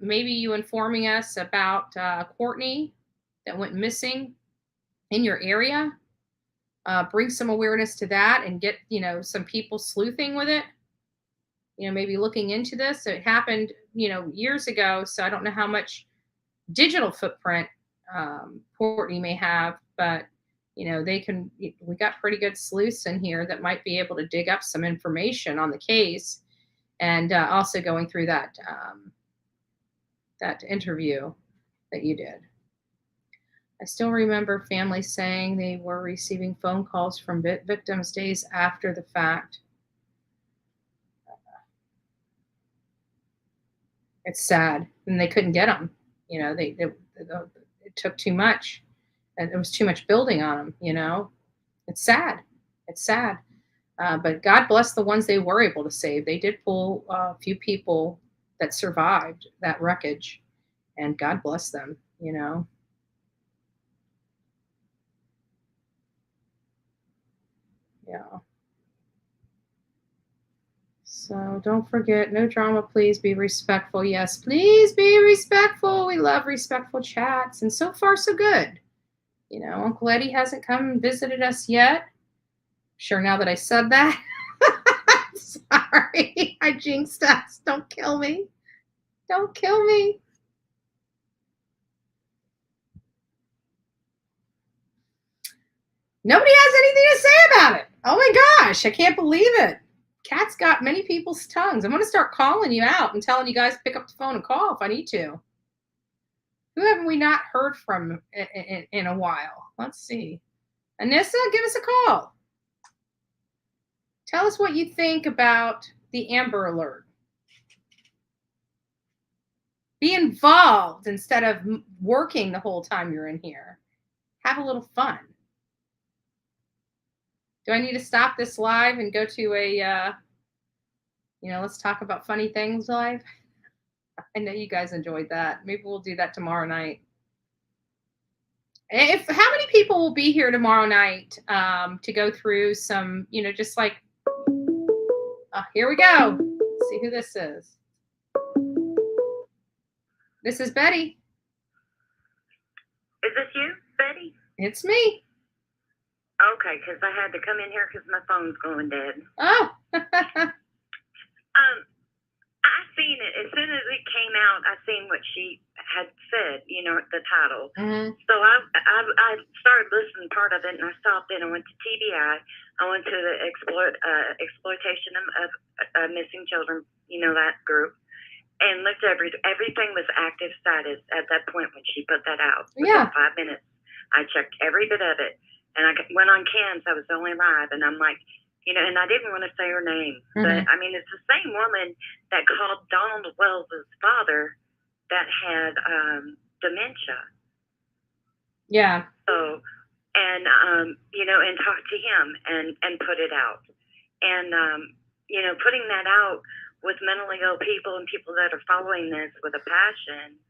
maybe you informing us about Courtney that went missing in your area. Bring some awareness to that and get, you know, some people sleuthing with it. You know, maybe looking into this. It happened, you know, years ago, so I don't know how much digital footprint Courtney may have, but you know, we got pretty good sleuths in here that might be able to dig up some information on the case, and also going through that interview that you did. I still remember families saying they were receiving phone calls from victims days after the fact. It's sad, and they couldn't get them. You know, it took too much, and there was too much building on them. You know, it's sad. It's sad. But God bless the ones they were able to save. They did pull a few people that survived that wreckage, and God bless them. You know. Yeah. So don't forget, no drama, please be respectful. Yes, please be respectful. We love respectful chats. And so far, so good. You know, Uncle Eddie hasn't come and visited us yet. Sure, now that I said that. Sorry, I jinxed us. Don't kill me. Don't kill me. Nobody has anything to say about it. Oh my gosh, I can't believe it. Cat's got many people's tongues. I'm going to start calling you out and telling you guys to pick up the phone and call if I need to. Who haven't we not heard from in a while? Let's see. Anissa, give us a call. Tell us what you think about the Amber Alert. Be involved instead of working the whole time you're in here. Have a little fun. Do I need to stop this live and go to a, let's talk about funny things live? I know you guys enjoyed that. Maybe we'll do that tomorrow night. How many people will be here tomorrow night to go through some, just like, here we go. Let's see who this is. This is Betty. Is this you, Betty? It's me. Okay, because I had to come in here because my phone's going dead. Oh. I seen it. As soon as it came out, I seen what she had said, the title. Mm-hmm. So I started listening part of it, and I stopped in. I went to TBI. I went to the exploitation of missing children, that group, and looked everything was active status at that point when she put that out. Yeah. Within 5 minutes. I checked every bit of it. And I went on cams. I was only live, and I'm like, and I didn't want to say her name, but I mean, it's the same woman that called Donald Wells' father that had dementia. Yeah. So, and and talked to him and put it out, and putting that out with mentally ill people and people that are following this with a passion.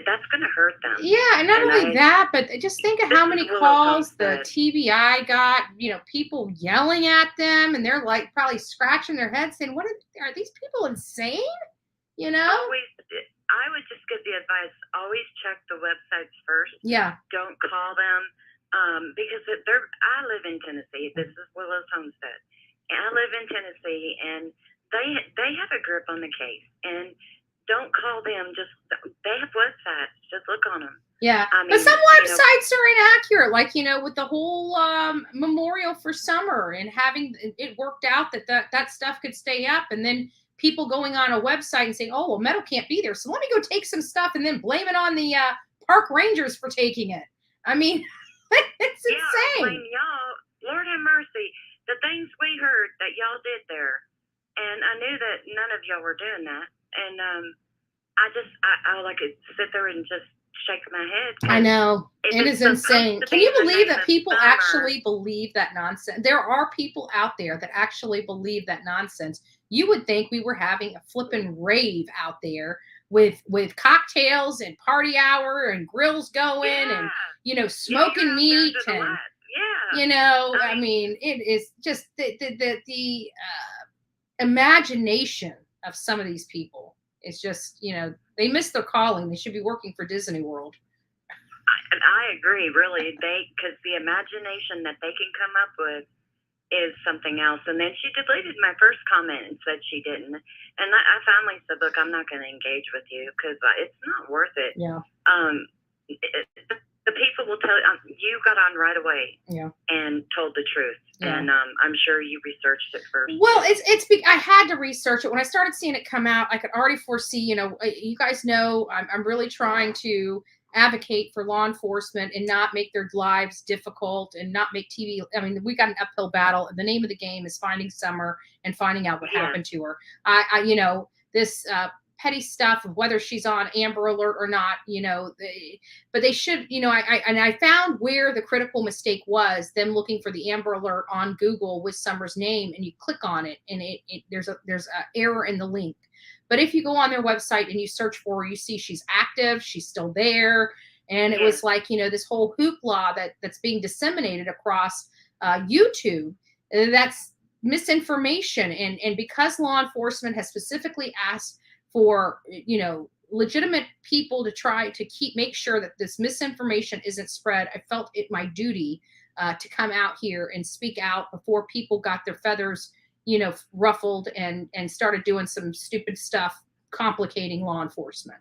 That's going to hurt them. Yeah, and not only that, but just think of how many calls the TBI got, people yelling at them, and they're like probably scratching their heads saying, are these people insane? I would just give the advice, always check the websites first. Yeah. Don't call them because I live in Tennessee. This is Willow's Homestead. And I live in Tennessee, and they have a grip on the case. And don't call them. They have websites. Just look on them. Yeah, but some websites are inaccurate. Like with the whole Memorial for Summer and having it worked out that stuff could stay up, and then people going on a website and saying, "Oh, well, Meadow can't be there, so let me go take some stuff," and then blame it on the park rangers for taking it. I mean, it's insane. I blame y'all. Lord have mercy. The things we heard that y'all did there, and I knew that none of y'all were doing that. And I like to sit there and just shake my head. I know. It was is supposed insane. to Can be you the believe name that of people summer. actually believe that nonsense? There are people out there that actually believe that nonsense. You would think we were having a flippin' rave out there with cocktails and party hour and grills going and, you know, smoking meat and, you know, I mean, it is just the imagination of some of these people. It's just, you know, they miss their calling. They should be working for Disney World. I agree, really. Because the imagination that they can come up with is something else. And then she deleted my first comment and said she didn't. And I finally said, look, I'm not going to engage with you because it's not worth it. Yeah. The people will tell you got on right away. Yeah. And told the truth. Yeah. And I'm sure you researched it first. Well, I had to research it. When I started seeing it come out, I could already foresee, you know, you guys know I'm really trying to advocate for law enforcement and not make their lives difficult and not make TV. I mean, we got an uphill battle. The name of the game is finding Summer and finding out what happened to her. I you know, this petty stuff of whether she's on Amber Alert or not, you know, but they should, you know, I found where the critical mistake was, them looking for the Amber Alert on Google with Summer's name, and you click on it and there's a error in the link. But if you go on their website and you search for her, you see she's active, she's still there. And it was like, you know, this whole hoopla that's being disseminated across YouTube, that's misinformation. And because law enforcement has specifically asked for, you know, legitimate people to try to make sure that this misinformation isn't spread, I felt it my duty to come out here and speak out before people got their feathers, you know, ruffled and started doing some stupid stuff, complicating law enforcement.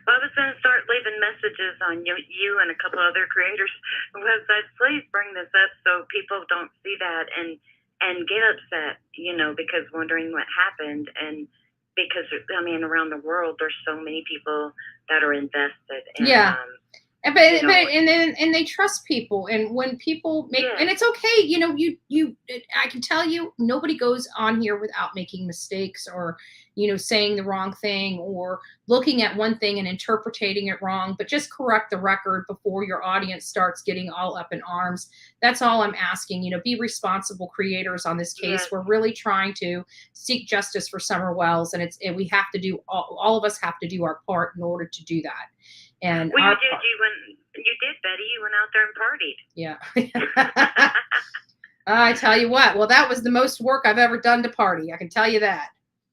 Well, I was going to start leaving messages on you and a couple other creators' websites. Please bring this up so people don't see that and get upset, you know, because wondering what happened. And because, I mean, around the world, there's so many people that are invested. And, But and they trust people, and when people make and it's okay, you know, you I can tell you nobody goes on here without making mistakes or, you know, saying the wrong thing or looking at one thing and interpreting it wrong, but just correct the record before your audience starts getting all up in arms. That's all I'm asking. You know, be responsible creators on this case. We're really trying to seek justice for Summer Wells, and we have to do all of us have to do our part in order to do that. And well, you did, Betty. You went out there and partied. Yeah. I tell you what. Well, that was the most work I've ever done to party. I can tell you that.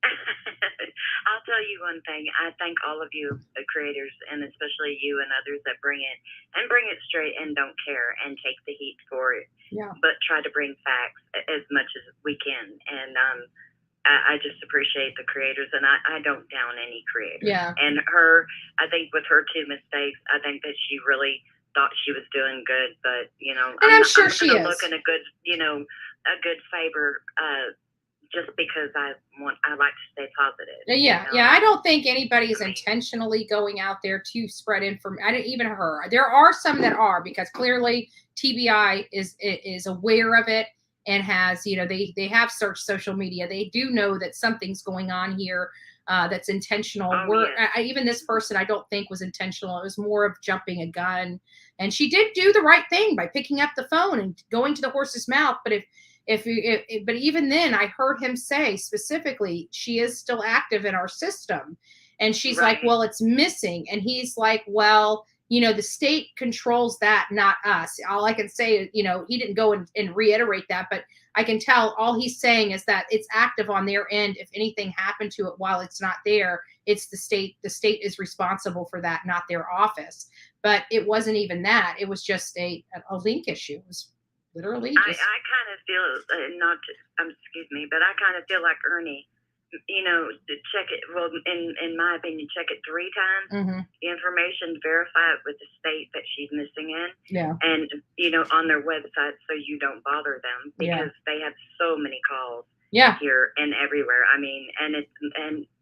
I'll tell you one thing. I thank all of you, the creators, and especially you and others that bring it straight and don't care and take the heat for it. Yeah. But try to bring facts as much as we can. And I just appreciate the creators, and I don't down any creator. Yeah. And her, I think with her 2 mistakes, I think that she really thought she was doing good, but you know, and I'm sure she is. Look in a good, you know, a good favor, just because I like to stay positive. Yeah, you know? I don't think anybody is intentionally going out there to spread information. I didn't even her. There are some that are, because clearly TBI is aware of it. And has, you know, they have searched social media. They do know that something's going on here that's intentional. Even this person, I don't think was intentional. It was more of jumping a gun. And she did do the right thing by picking up the phone and going to the horse's mouth. But but even then, I heard him say specifically, she is still active in our system. And she's like, well, it's missing. And he's like, well, you know, the state controls that, not us. All I can say, you know, he didn't go and reiterate that, but I can tell all he's saying is that it's active on their end. If anything happened to it while it's not there, it's the state. The state is responsible for that, not their office. But it wasn't even that. It was just a link issue. It was literally just... I kind of feel, excuse me, but I kind of feel like Ernie. You know, check it. Well, in my opinion, check it 3 times. The information, verify it with the state that she's missing in. Yeah. And you know, on their website, so you don't bother them, because they have so many calls. Here and everywhere. I mean, and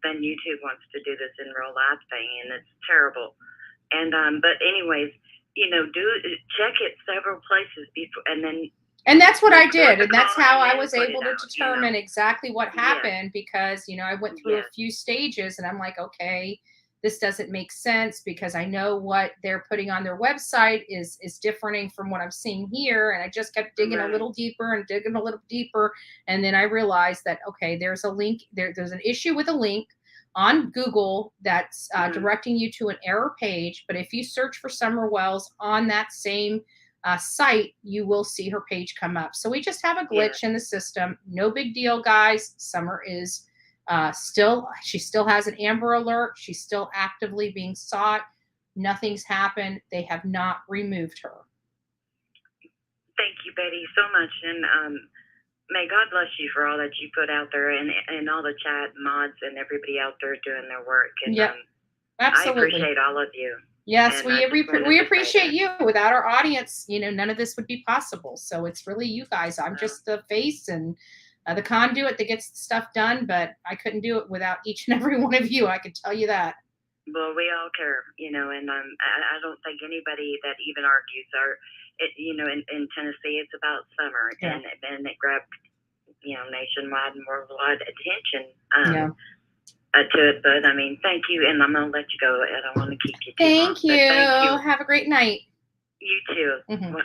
then YouTube wants to do this in real life thing, and it's terrible. And but anyways, you know, check it several places before, and then. And that's what I did. And that's how I was able to determine exactly what happened, because, you know, I went through a few stages and I'm like, okay, this doesn't make sense because I know what they're putting on their website is differing from what I'm seeing here. And I just kept digging a little deeper and digging a little deeper. And then I realized that, okay, there's a link there's an issue with a link on Google that's directing you to an error page. But if you search for Summer Wells on that same site, you will see her page come up. So we just have a glitch in the system. No big deal, guys. Summer is she still has an Amber Alert. She's still actively being sought. Nothing's happened. They have not removed her. Thank you, Betty, so much. And may God bless you for all that you put out there, and all the chat mods and everybody out there doing their work. And absolutely. I appreciate all of you. Yes, we appreciate you. Without our audience, none of this would be possible. So it's really you guys. I'm just the face and the conduit that gets the stuff done, but I couldn't do it without each and every one of you. I can tell you that. Well, we all care, and I don't think anybody that even argues in Tennessee, it's about Summer, and it grabbed, nationwide and worldwide attention to it. But I mean, thank you, and I'm gonna let you go. I don't want to keep you too long, thank you. Have a great night. You too. Well,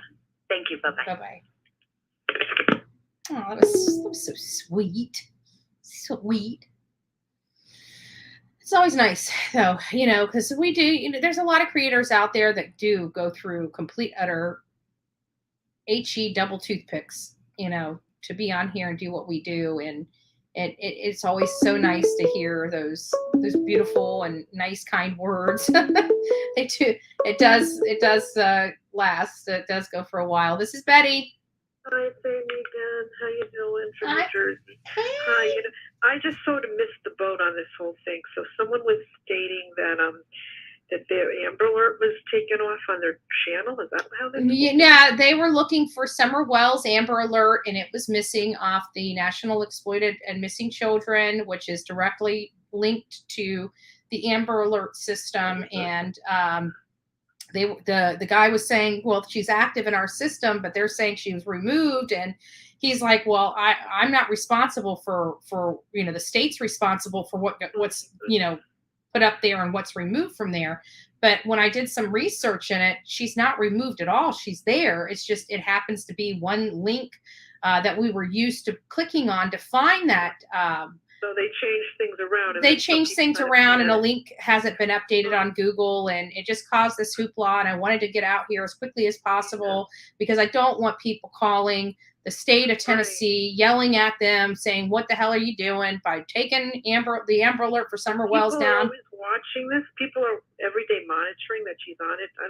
thank you. Bye bye. Bye bye. Oh, that was so sweet. Sweet. It's always nice, though, because we do, there's a lot of creators out there that do go through complete, utter HE double toothpicks, to be on here and do what we do. And it's always so nice to hear those beautiful and nice, kind words. They do. It does last. It does go for a while. This is Betty. Hi, Sammy, Dan. How you doing from New Jersey? Hi. I just sort of missed the boat on this whole thing. So someone was stating that that their Amber Alert was taken off on their channel. Is that how this? Yeah, they were looking for Summer Wells Amber Alert, and it was missing off the National Exploited and Missing Children, which is directly linked to the Amber Alert system. And the guy was saying, well, she's active in our system, but they're saying she was removed. And he's like, well, I'm not responsible for the state's responsible for what's put up there and what's removed from there. But when I did some research in it, she's not removed at all. She's there. It's just, it happens to be one link that we were used to clicking on to find that. So they changed things around. They changed things around, and a link hasn't been updated on Google, and it just caused this hoopla. And I wanted to get out here as quickly as possible because I don't want people calling the state of Tennessee, yelling at them, saying, "What the hell are you doing by taking the Amber Alert for Summer Wells down?" People are always watching this. People are every day monitoring that she's on it. I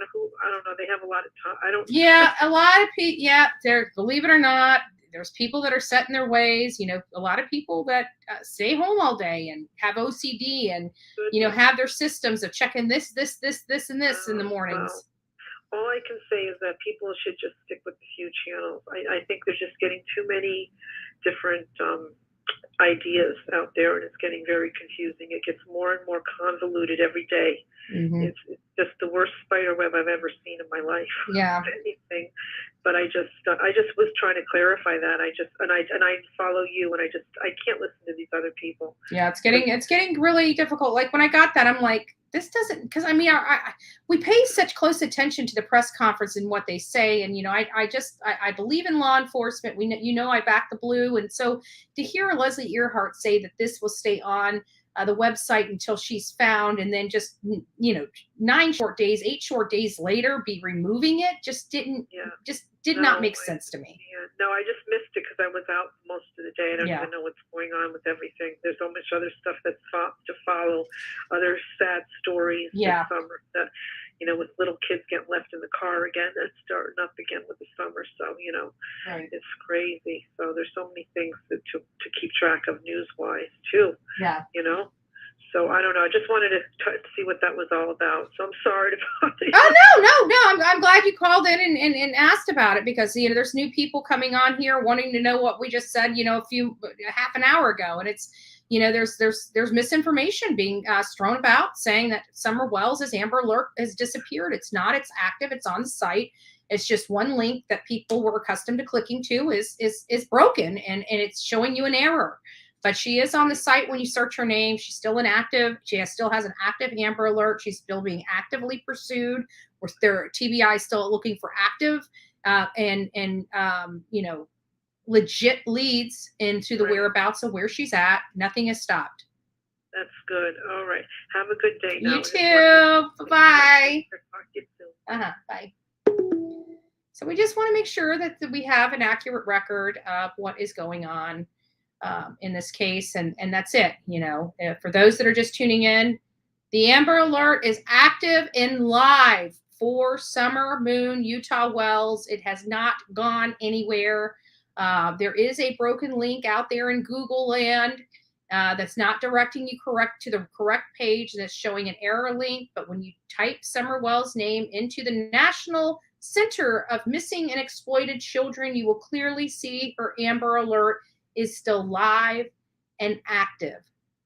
don't know. They have a lot of time. Yeah, a lot of people. Yeah, believe it or not, there's people that are set in their ways. A lot of people that stay home all day and have OCD and have their systems of checking this, and this in the mornings. Wow. All I can say is that people should just stick with a few channels. I think they're just getting too many different ideas out there, and it's getting very confusing. It gets more and more convoluted every day. Mm-hmm. It's just the worst spider web I've ever seen in my life. Yeah. Anything. But I just was trying to clarify that. I follow you, and I can't listen to these other people. Yeah, it's getting really difficult. Like when I got that, I'm like, this doesn't, because we pay such close attention to the press conference and what they say, and I believe in law enforcement. I back the blue, and so to hear Leslie Earhart say that this will stay on the website until she's found, and then just 8 short days later be removing it did not make sense to me. Yeah, no, I just missed it because I was out most of the day. I don't even know what's going on with everything. There's so much other stuff that's to follow, other sad stories this summer that, with little kids getting left in the car again, that's starting up again with the summer. So, right. It's crazy. So there's so many things to keep track of news-wise, too. Yeah. So I don't know. I just wanted to see what that was all about. So I'm sorry about it. Oh, no. I'm glad you called in and asked about it because, there's new people coming on here wanting to know what we just said, half an hour ago. And it's, there's misinformation being thrown about saying that Summer Wells' Amber Alert has disappeared. It's not. It's active. It's on the site. It's just one link that people were accustomed to clicking to is broken and it's showing you an error. But she is on the site when you search her name. She's still inactive. Still has an active Amber Alert. She's still being actively pursued. Their TBI is still looking for active legit leads into the whereabouts of where she's at. Nothing has stopped. That's good. All right. Have a good day. You too. Bye-bye. Talk to you soon. Bye. So we just want to make sure that we have an accurate record of what is going on in this case, and that's it. For those that are just tuning in, the Amber Alert is active and live for Summer Moon Utah Wells. It has not gone anywhere. There is a broken link out there in Google land that's not directing you to the correct page, that's showing an error link. But when you type Summer Wells' name into the National Center of Missing and Exploited Children, you will clearly see her Amber Alert is still live and active.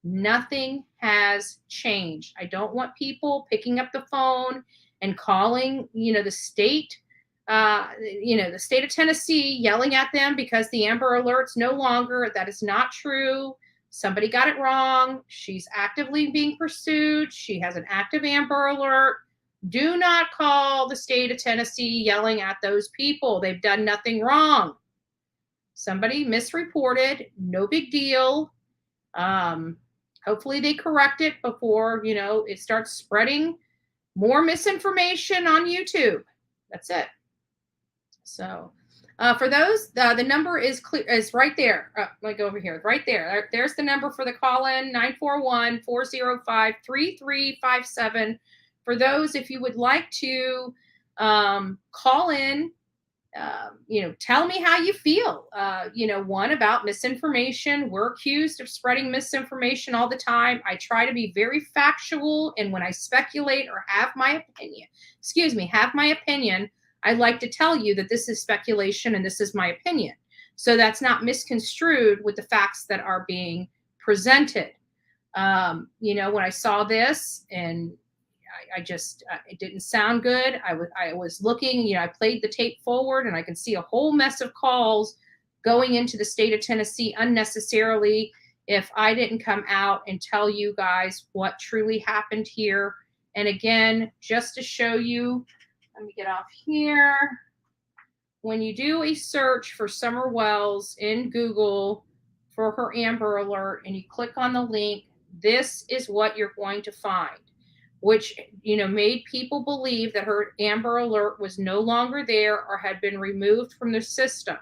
Nothing has changed. I don't want people picking up the phone and calling, the state, the state of Tennessee, yelling at them because the Amber Alert's no longer. That is not true. Somebody got it wrong. She's actively being pursued. She has an active Amber Alert. Do not call the state of Tennessee yelling at those people. They've done nothing wrong. Somebody misreported. No big deal. Hopefully they correct it before, it starts spreading more misinformation on YouTube. That's it. So for those, the number is right there. Let me go over here. Right there. There's the number for the call-in, 941-405-3357. For those, if you would like to call in, tell me how you feel, one, about misinformation. We're accused of spreading misinformation all the time. I try to be very factual, and when I speculate or have my opinion, I like to tell you that this is speculation and this is my opinion. So that's not misconstrued with the facts that are being presented. When I saw this, and I just, it didn't sound good. I was looking, I played the tape forward, and I can see a whole mess of calls going into the state of Tennessee unnecessarily if I didn't come out and tell you guys what truly happened here. And again, just to show you, let me get off here. When you do a search for Summer Wells in Google for her Amber Alert, and you click on the link, this is what you're going to find, which, made people believe that her Amber Alert was no longer there or had been removed from the system.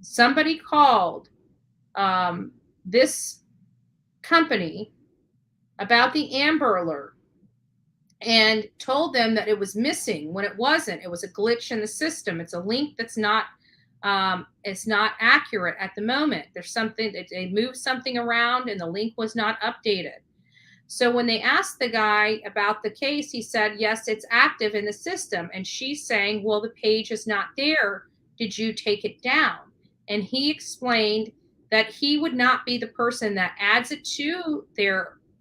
Somebody called this company about the Amber Alert and told them that it was missing when it wasn't. It was a glitch in the system. It's a link that's not, it's not accurate at the moment. There's something, they moved something around and the link was not updated. So when they asked the guy about the case, he said, yes, it's active in the system. And she's saying, well, the page is not there. Did you take it down? And he explained that he would not be the person that adds it to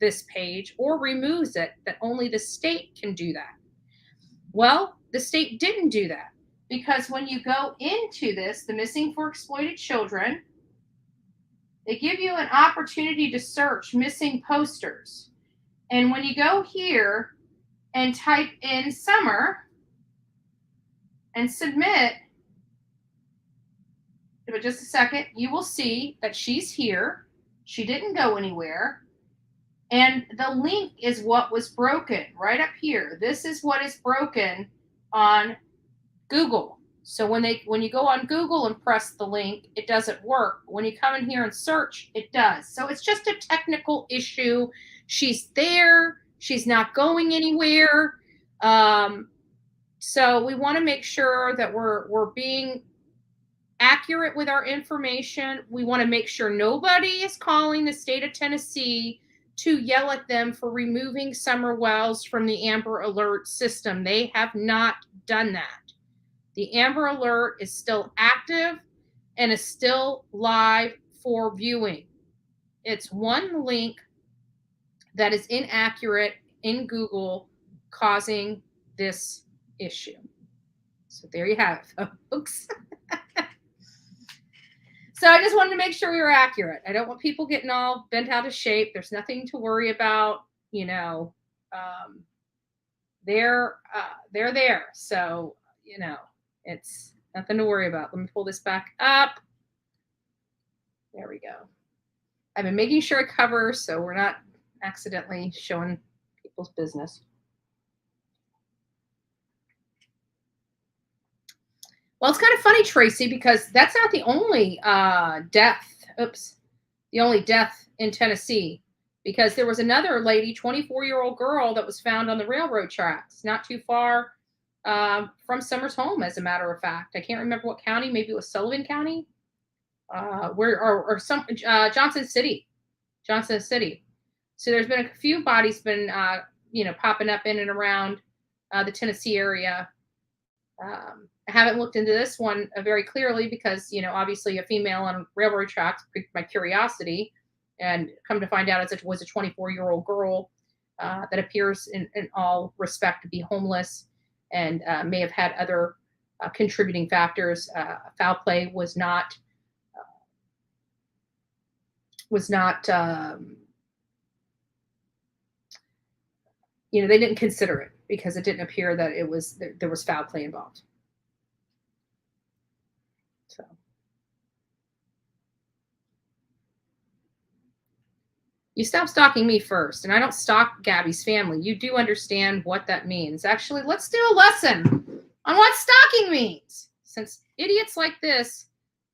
this page or removes it, that only the state can do that. Well, the state didn't do that, because when you go into this, the Missing for Exploited Children, they give you an opportunity to search missing posters. And when you go here and type in Summer and submit, give it just a second, you will see that she's here. She didn't go anywhere. And the link is what was broken right up here. This is what is broken on Google. So when you go on Google and press the link, it doesn't work. When you come in here and search, it does. So it's just a technical issue. She's there. She's not going anywhere. So we want to make sure that we're being accurate with our information. We want to make sure nobody is calling the state of Tennessee to yell at them for removing Summer Wells from the Amber Alert system. They have not done that. The Amber Alert is still active and is still live for viewing. It's one link that is inaccurate in Google causing this issue. So there you have it, folks. So I just wanted to make sure we were accurate. I don't want people getting all bent out of shape. There's nothing to worry about. You know, they're there. So, you know, it's nothing to worry about. Let me pull this back up. There we go. I've been making sure I cover so we're not accidentally showing people's business. Well, it's kind of funny, Tracy, because that's not the only death. Oops. The only death in Tennessee, because there was another lady, 24-year-old girl, that was found on the railroad tracks, not too far from Summers' home, as a matter of fact. I can't remember what county. Maybe it was Sullivan County, Johnson City. So there's been a few bodies been, popping up in and around the Tennessee area. I haven't looked into this one very clearly because, obviously a female on railroad tracks piqued my curiosity, and come to find out it was a 24-year-old girl that appears in all respect to be homeless and may have had other contributing factors. Foul play was not they didn't consider it because it didn't appear that there was foul play involved. So, you stop stalking me first, and I don't stalk Gabby's family. You do understand what that means. Actually, let's do a lesson on what stalking means, since idiots like this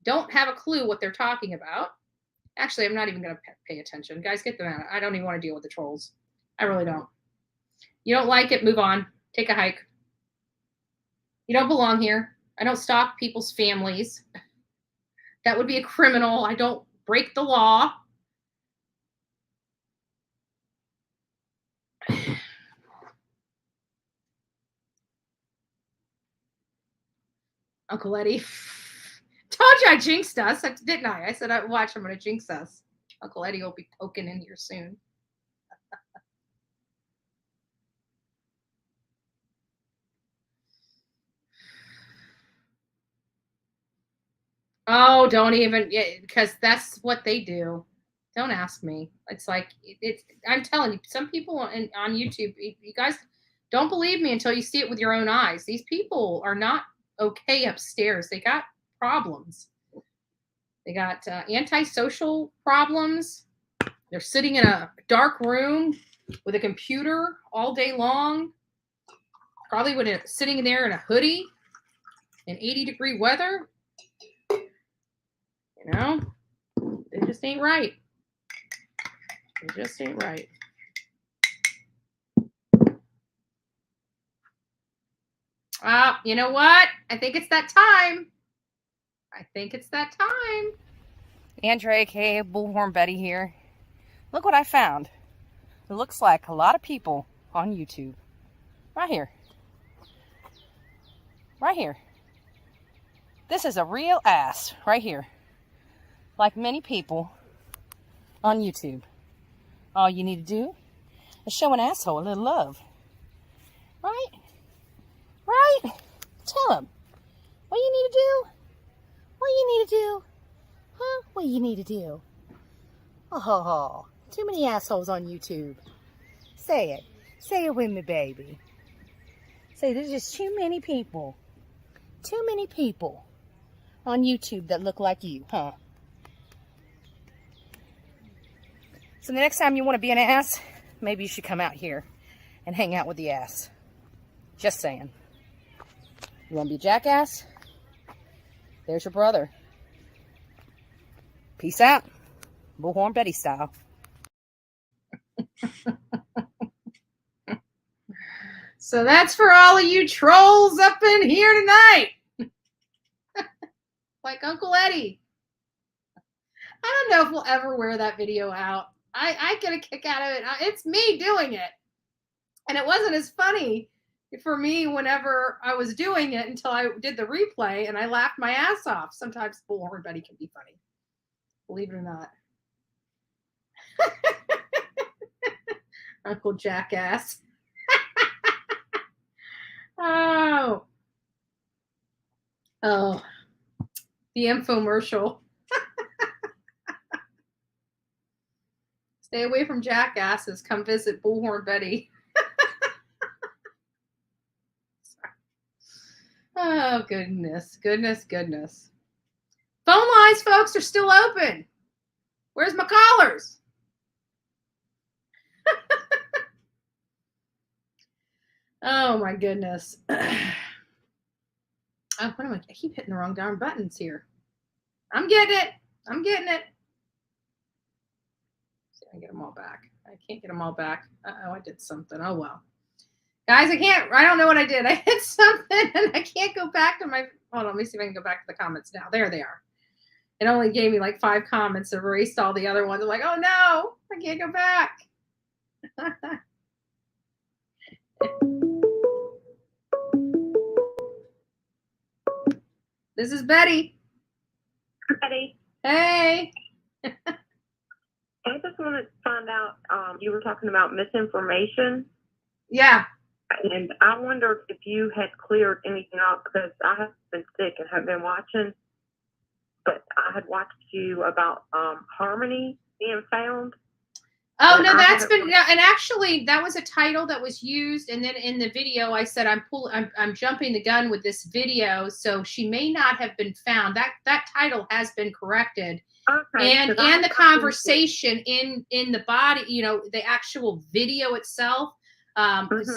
don't have a clue what they're talking about. Actually, I'm not even going to pay attention. Guys, get them out. I don't even want to deal with the trolls. I really don't. You don't like it, move on. Take a hike. You don't belong here. I don't stalk people's families. That would be a criminal. I don't break the law. Uncle Eddie. Told you I jinxed us, didn't I? I said, watch, I'm going to jinx us. Uncle Eddie will be poking in here soon. Oh, don't even, because that's what they do. Don't ask me. It's like, I'm telling you, some people on YouTube, you guys don't believe me until you see it with your own eyes. These people are not okay upstairs. They got problems. They got antisocial problems. They're sitting in a dark room with a computer all day long. Probably sitting there in a hoodie in 80-degree weather. It just ain't right. It just ain't right. You know what? I think it's that time. Andrea, aka Bullhorn Betty here. Look what I found. It looks like a lot of people on YouTube. Right here. Right here. This is a real ass right here. Like many people on YouTube. All you need to do is show an asshole a little love. Right? Right? Tell him. What you need to do? What you need to do? Huh? What you need to do? Oh, too many assholes on YouTube. Say it. Say it with me, baby. Say there's just too many people. Too many people on YouTube that look like you, huh? So the next time you want to be an ass, maybe you should come out here and hang out with the ass. Just saying. You want to be a jackass? There's your brother. Peace out. Bullhorn Betty style. So that's for all of you trolls up in here tonight. Like Uncle Eddie. I don't know if we'll ever wear that video out. I get a kick out of it. It's me doing it. And it wasn't as funny for me whenever I was doing it until I did the replay and I laughed my ass off. Sometimes Bullhorn Betty can be funny. Believe it or not. Uncle Jackass. Oh, the infomercial. Stay away from jackasses. Come visit Bullhorn Betty. Oh, goodness. Phone lines, folks, are still open. Where's my callers? Oh, my goodness. Oh, what am I keep hitting the wrong darn buttons here. I'm getting it. See if I can get them all back. I can't get them all back. Uh-oh, I did something. Oh, well. Guys, I don't know what I did. I hit something and I can't go back to my, hold on, let me see if I can go back to the comments now. There they are. It only gave me like 5 comments. I've erased all the other ones. I'm like, oh no, I can't go back. This is Betty. Betty. Hey. I just wanted to find out, you were talking about misinformation. Yeah. And I wondered if you had cleared anything up, because I have been sick and have been watching, but I had watched you about Harmony being found. Oh, no, that's been, and actually that was a title that was used. And then in the video, I said, I'm jumping the gun with this video. So she may not have been found. That title has been corrected. Okay, and the conversation in the body, you know, the actual video itself,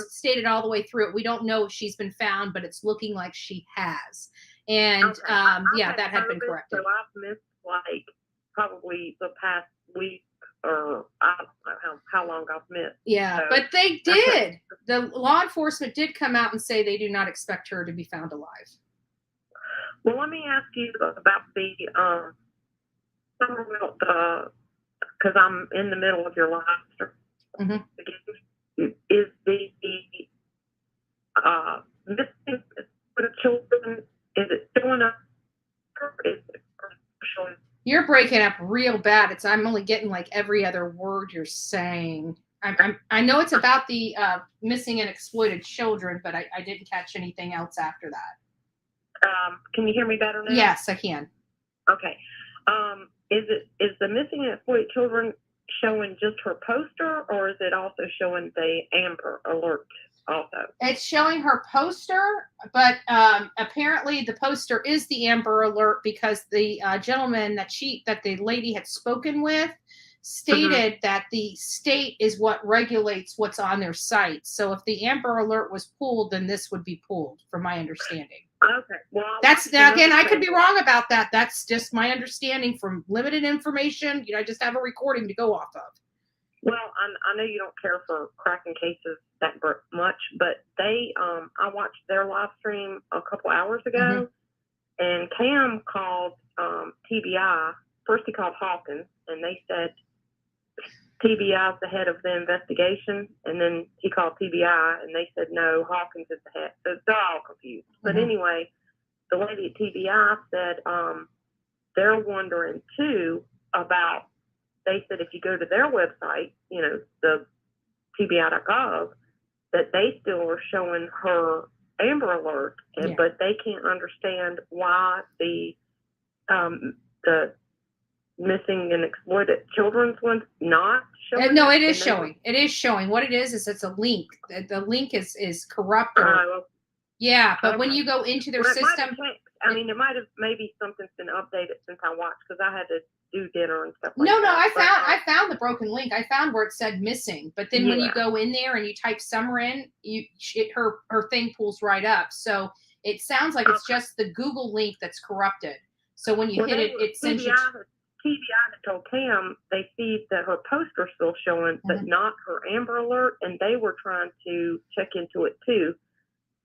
stated all the way through it. We don't know if she's been found, but it's looking like she has. And yeah, that had been corrected. So I've missed like probably the past week, or I don't know how long I've missed. Yeah, so, but they did. The law enforcement did come out and say they do not expect her to be found alive. Well, let me ask you about the because I'm in the middle of your live stream. Is the missing for the children, is it showing up? You're breaking up real bad. I'm only getting like every other word you're saying. I know it's about the missing and exploited children, but I didn't catch anything else after that. Can you hear me better now? Yes, I can. Okay. Is the missing and exploited children showing just her poster, or is it also showing the Amber Alert also? It's showing her poster, but apparently the poster is the Amber Alert because the gentleman that the lady had spoken with stated that the state is what regulates what's on their site. So if the Amber Alert was pulled, then this would be pulled, from my understanding. Okay. Well, that's now again, I could be wrong about that. That's just my understanding from limited information. You know, I just have a recording to go off of. Well, I know you don't care for cracking cases that much, but they, I watched their live stream a couple hours ago, and Cam called TBI. First, he called Hawkins, and they said TBI is the head of the investigation, and then he called TBI, and they said no, Hawkins is the head. So they're all confused. But anyway, the lady at TBI said they're wondering too about. They said if you go to their website, you know, the TBI.gov, that they still are showing her Amber Alert, but they can't understand why the missing and exploited children's one's not showing. No, it is showing. It is showing. What it is it's a link. The link is corrupt. Yeah, but when you go into their system, I mean, it might have maybe something's been updated since I watched, because I had to do dinner and stuff. No, I found the broken link. I found where it said missing, but then when you go in there and you type Summer in, her thing pulls right up. So it sounds like it's just the Google link that's corrupted. So when you hit it, it sends you. TBI told Cam they see that her poster's still showing, but not her Amber Alert, and they were trying to check into it too,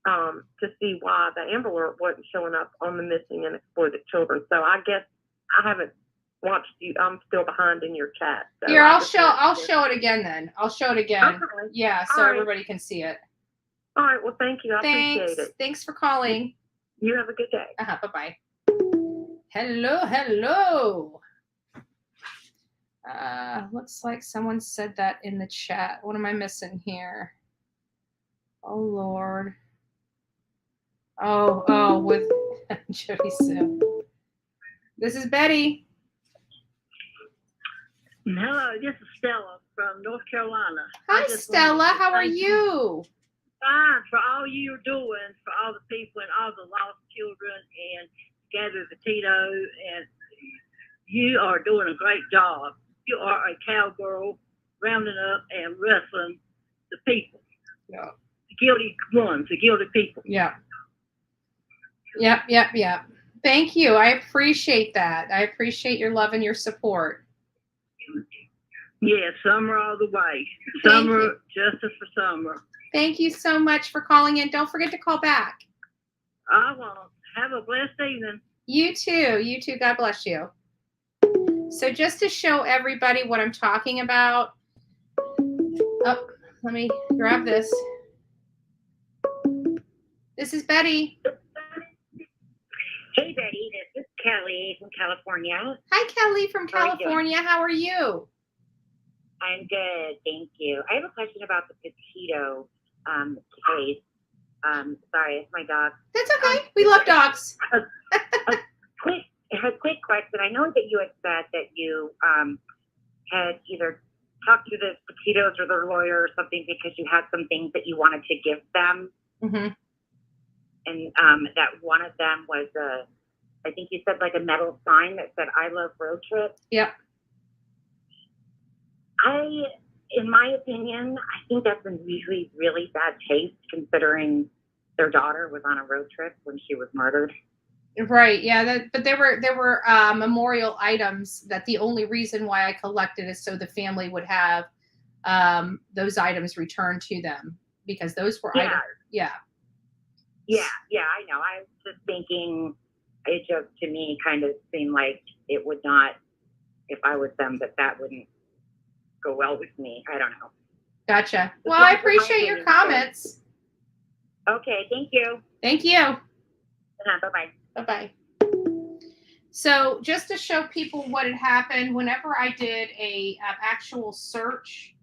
to see why the Amber Alert wasn't showing up on the missing and exploited children. So I guess I haven't watched you. I'm still behind in your chat. So here, I'll show it again then. I'll show it again. Okay. Yeah, so everybody can see it. All right. Well, thank you. I appreciate it. Thanks for calling. You have a good day. Bye-bye. Hello. Looks like someone said that in the chat. What am I missing here? Oh, Lord. Oh, with Jody Sue. This is Betty. Hello, this is Stella from North Carolina. Hi, Stella. How are you? Fine, for all you're doing for all the people and all the lost children and Gabby Petito, and you are doing a great job. You are a cowgirl rounding up and wrestling the people. Yeah. The guilty ones, the guilty people. Yeah. Yep. Thank you. I appreciate that. I appreciate your love and your support. Yeah, Summer all the way. Thank Summer, you. justice for Summer. Thank you so much for calling in. Don't forget to call back. I won't. Have a blessed evening. You too. You too. God bless you. So just to show everybody what I'm talking about. Oh, let me grab this. This is Betty. Hey, Betty, this is Kelly from California. Hi, Kelly from How are you doing? California. How are you? I'm good, thank you. I have a question about the Petito case. Sorry, it's my dog. That's okay. We love dogs. A quick question. I know that you had said that you had either talked to the Petitos or their lawyer or something because you had some things that you wanted to give them. Mm-hmm. And that one of them was I think you said like a metal sign that said "I love road trips." Yep. In my opinion, I think that's in really, really bad taste considering their daughter was on a road trip when she was murdered. Right. Yeah. But there were memorial items that the only reason why I collected is so the family would have those items returned to them because those were items. Yeah. Yeah, I know. I was just thinking, it just to me kind of seemed like it would not, if I was them, that wouldn't go well with me. I don't know. Gotcha. Well, I appreciate your comments. Okay, thank you. Thank you. Bye-bye. Bye-bye. So just to show people what had happened, whenever I did a actual search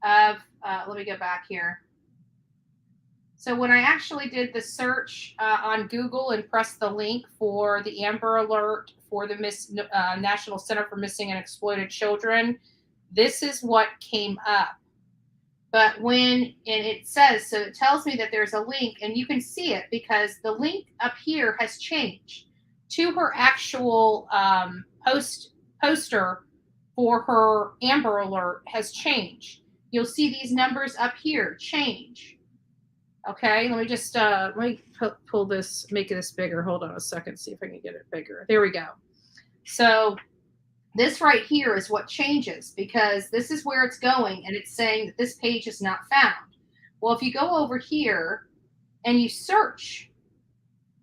of, let me go back here. So when I actually did the search on Google and pressed the link for the Amber Alert for the National Center for Missing and Exploited Children, this is what came up. But it says, so it tells me that there's a link, and you can see it because the link up here has changed to her actual poster for her Amber Alert has changed. You'll see these numbers up here change. Okay, let me just pull this, make this bigger. Hold on a second, see if I can get it bigger. There we go. So this right here is what changes because this is where it's going and it's saying that this page is not found. Well, if you go over here and you search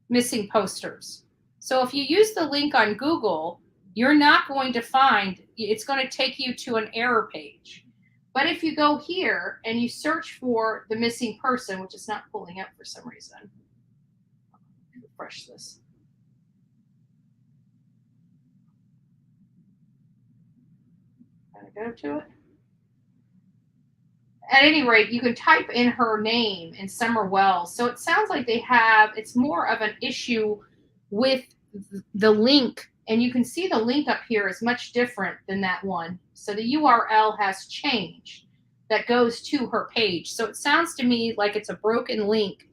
missing posters. So if you use the link on Google, you're not going to find, it's going to take you to an error page. But if you go here and you search for the missing person, which is not pulling up for some reason, refresh this. Go to it. At any rate, you can type in her name in Summer Wells. So it sounds like it's more of an issue with the link. And you can see the link up here is much different than that one. So the URL has changed that goes to her page. So it sounds to me like it's a broken link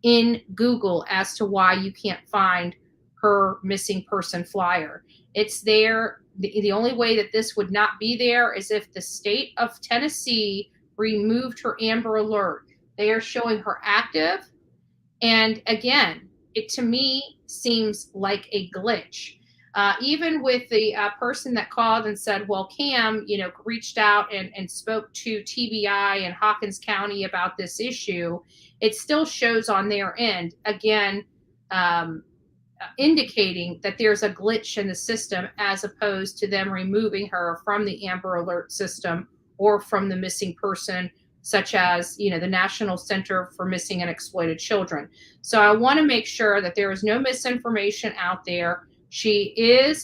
in Google as to why you can't find her missing person flyer. It's there. The only way that this would not be there is if the state of Tennessee removed her Amber Alert. They are showing her active. And again, it to me seems like a glitch. Even with the person that called and said, well, Cam, reached out and spoke to TBI and Hawkins County about this issue, it still shows on their end, again, indicating that there's a glitch in the system as opposed to them removing her from the Amber Alert system or from the missing person, such as, the National Center for Missing and Exploited Children. So I want to make sure that there is no misinformation out there. She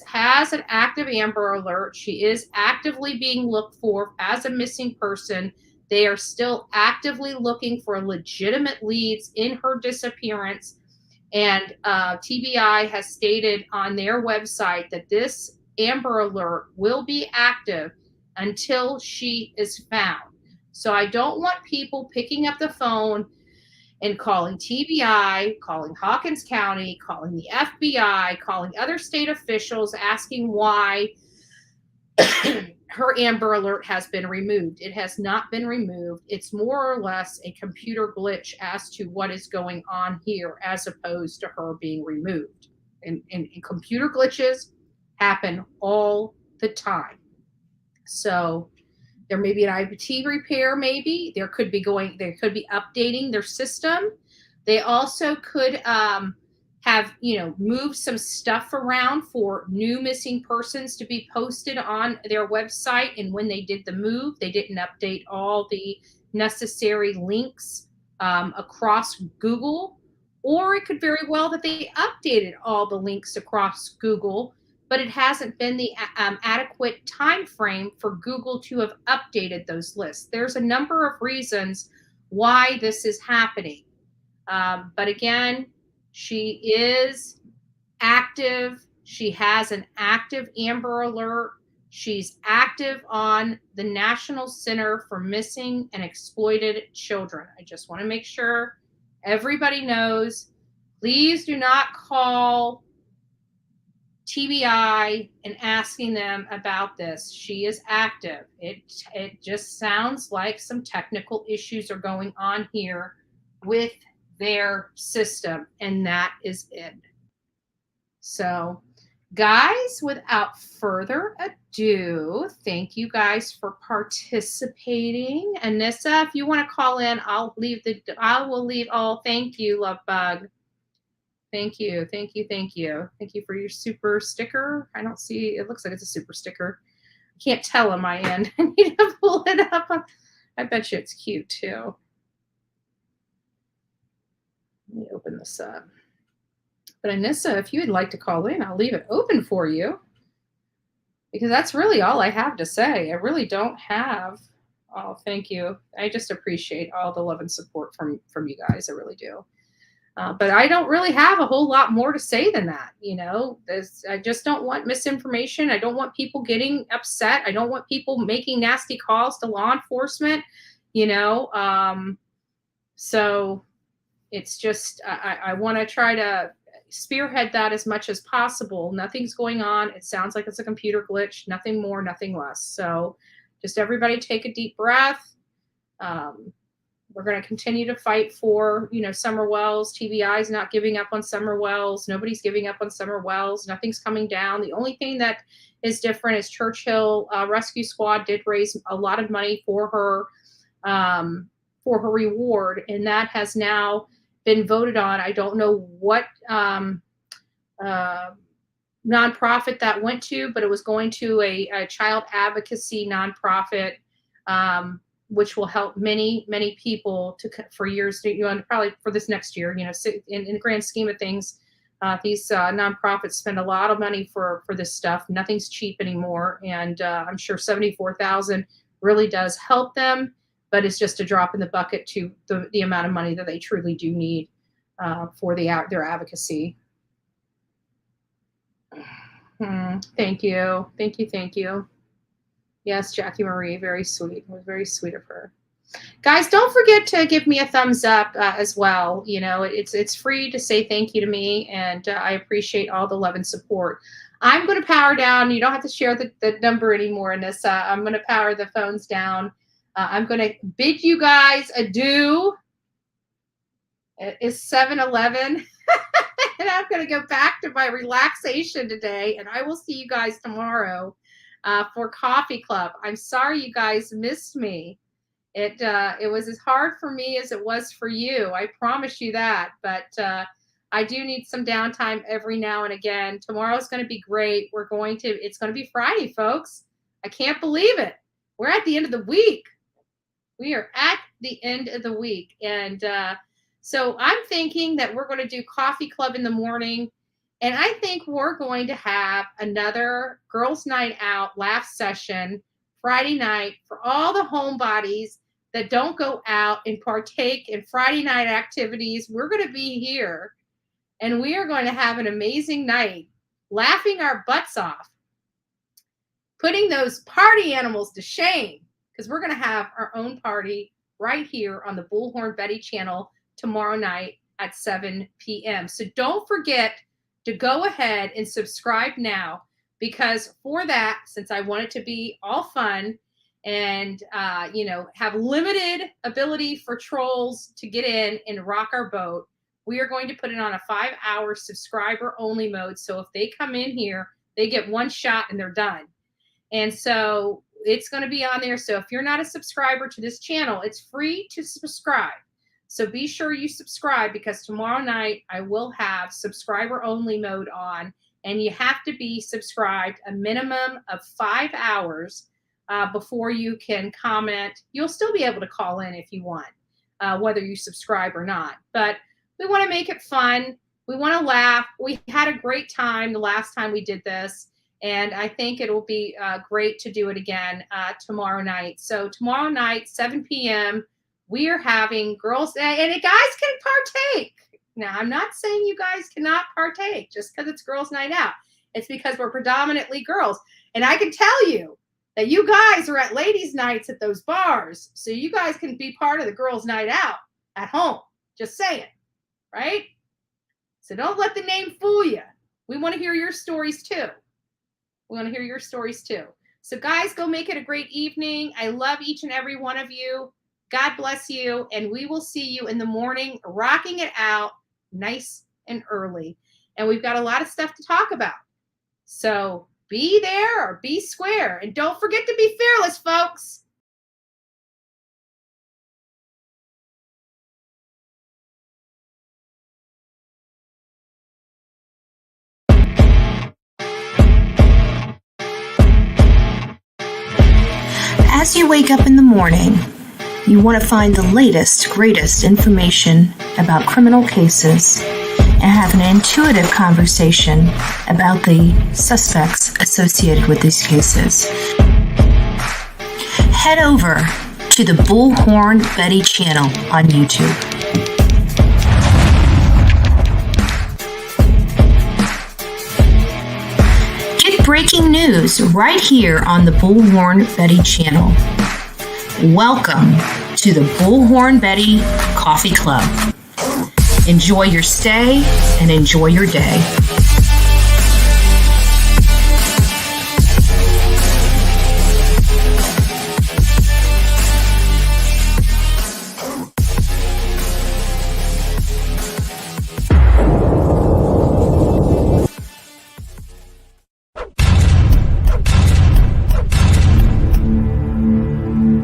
has an active Amber Alert. She is actively being looked for as a missing person. They are still actively looking for legitimate leads in her disappearance. And TBI has stated on their website that this Amber Alert will be active until she is found. So I don't want people picking up the phone and calling TBI, calling Hawkins County, calling the FBI, calling other state officials, asking why her Amber Alert has been removed. It has not been removed. It's more or less a computer glitch as to what is going on here, as opposed to her being removed. And computer glitches happen all the time. So there may be an IT repair, maybe. They could be updating their system. They also could have, moved some stuff around for new missing persons to be posted on their website. And when they did the move, they didn't update all the necessary links across Google. Or it could very well that they updated all the links across Google, but it hasn't been the adequate time frame for Google to have updated those lists. There's a number of reasons why this is happening. But again, she is active. She has an active Amber Alert. She's active on the National Center for Missing and Exploited Children. I just want to make sure everybody knows. Please do not call TBI and asking them about this. She is active. It just sounds like some technical issues are going on here with their system, and that is it. So, guys, without further ado, thank you guys for participating. Anissa, if you want to call in, I will leave. Oh, thank you, Love Bug. Thank you. Thank you for your super sticker. I don't see, it looks like it's a super sticker. I can't tell on my end. I need to pull it up. I bet you it's cute too. Let me open this up. But Anissa, if you would like to call in, I'll leave it open for you, because that's really all I have to say. I really don't have. Oh, thank you. I just appreciate all the love and support from you guys. I really do. But I don't really have a whole lot more to say than that. I just don't want misinformation. I don't want people getting upset. I don't want people making nasty calls to law enforcement, so it's just, I want to try to spearhead that as much as possible. Nothing's going on. It sounds like it's a computer glitch, nothing more, nothing less. So just everybody take a deep breath. We're going to continue to fight for, Summer Wells. TBI is not giving up on Summer Wells. Nobody's giving up on Summer Wells. Nothing's coming down. The only thing that is different is Churchill Rescue Squad did raise a lot of money for her reward, and that has now been voted on. I don't know what nonprofit that went to, but it was going to a child advocacy nonprofit, which will help many, many people for years, probably for this next year. In the grand scheme of things, these nonprofits spend a lot of money for this stuff. Nothing's cheap anymore, and I'm sure $74,000 really does help them, but it's just a drop in the bucket to the amount of money that they truly do need for their advocacy. Thank you. Yes, Jackie Marie, very sweet. It was very sweet of her. Guys, don't forget to give me a thumbs up as well. It's free to say thank you to me, and I appreciate all the love and support. I'm going to power down. You don't have to share the number anymore in this. I'm going to power the phones down. I'm going to bid you guys adieu. It is 7-11. And I'm going to go back to my relaxation today, and I will see you guys tomorrow for Coffee Club. I'm sorry you guys missed me. It was as hard for me as it was for you. I promise you that. But I do need some downtime every now and again. Tomorrow's going to be great. It's going to be Friday, folks. I can't believe it. We're at the end of the week. We are at the end of the week. And so I'm thinking that we're going to do Coffee Club in the morning. And I think we're going to have another girls' night out laugh session Friday night for all the homebodies that don't go out and partake in Friday night activities. We're going to be here, and we are going to have an amazing night, laughing our butts off. putting those party animals to shame, because we're going to have our own party right here on the Bullhorn Betty channel tomorrow night at 7 p.m. So don't forget to go ahead and subscribe now, because for that, since I want it to be all fun and, have limited ability for trolls to get in and rock our boat, we are going to put it on a 5-hour subscriber only mode. So if they come in here, they get one shot and they're done. And so it's going to be on there. So if you're not a subscriber to this channel, it's free to subscribe. So be sure you subscribe, because tomorrow night I will have subscriber only mode on, and you have to be subscribed a minimum of 5 hours before you can comment. You'll still be able to call in if you want, whether you subscribe or not. But we want to make it fun. We want to laugh. We had a great time the last time we did this, and I think it will be great to do it again tomorrow night. So tomorrow night, 7 p.m., we are having girls, and the guys can partake. Now, I'm not saying you guys cannot partake just because it's girls' night out. It's because we're predominantly girls. And I can tell you that you guys are at ladies' nights at those bars, so you guys can be part of the girls' night out at home. Just saying, right? So don't let the name fool you. We want to hear your stories too. So guys, go make it a great evening. I love each and every one of you. God bless you, and we will see you in the morning, rocking it out nice and early. And we've got a lot of stuff to talk about. So be there or be square. And don't forget to be fearless, folks. As you wake up in the morning, you want to find the latest, greatest information about criminal cases and have an intuitive conversation about the suspects associated with these cases. Head over to the Bullhorn Betty channel on YouTube. Get breaking news right here on the Bullhorn Betty channel. Welcome to the Bullhorn Betty Coffee Club. Enjoy your stay and enjoy your day.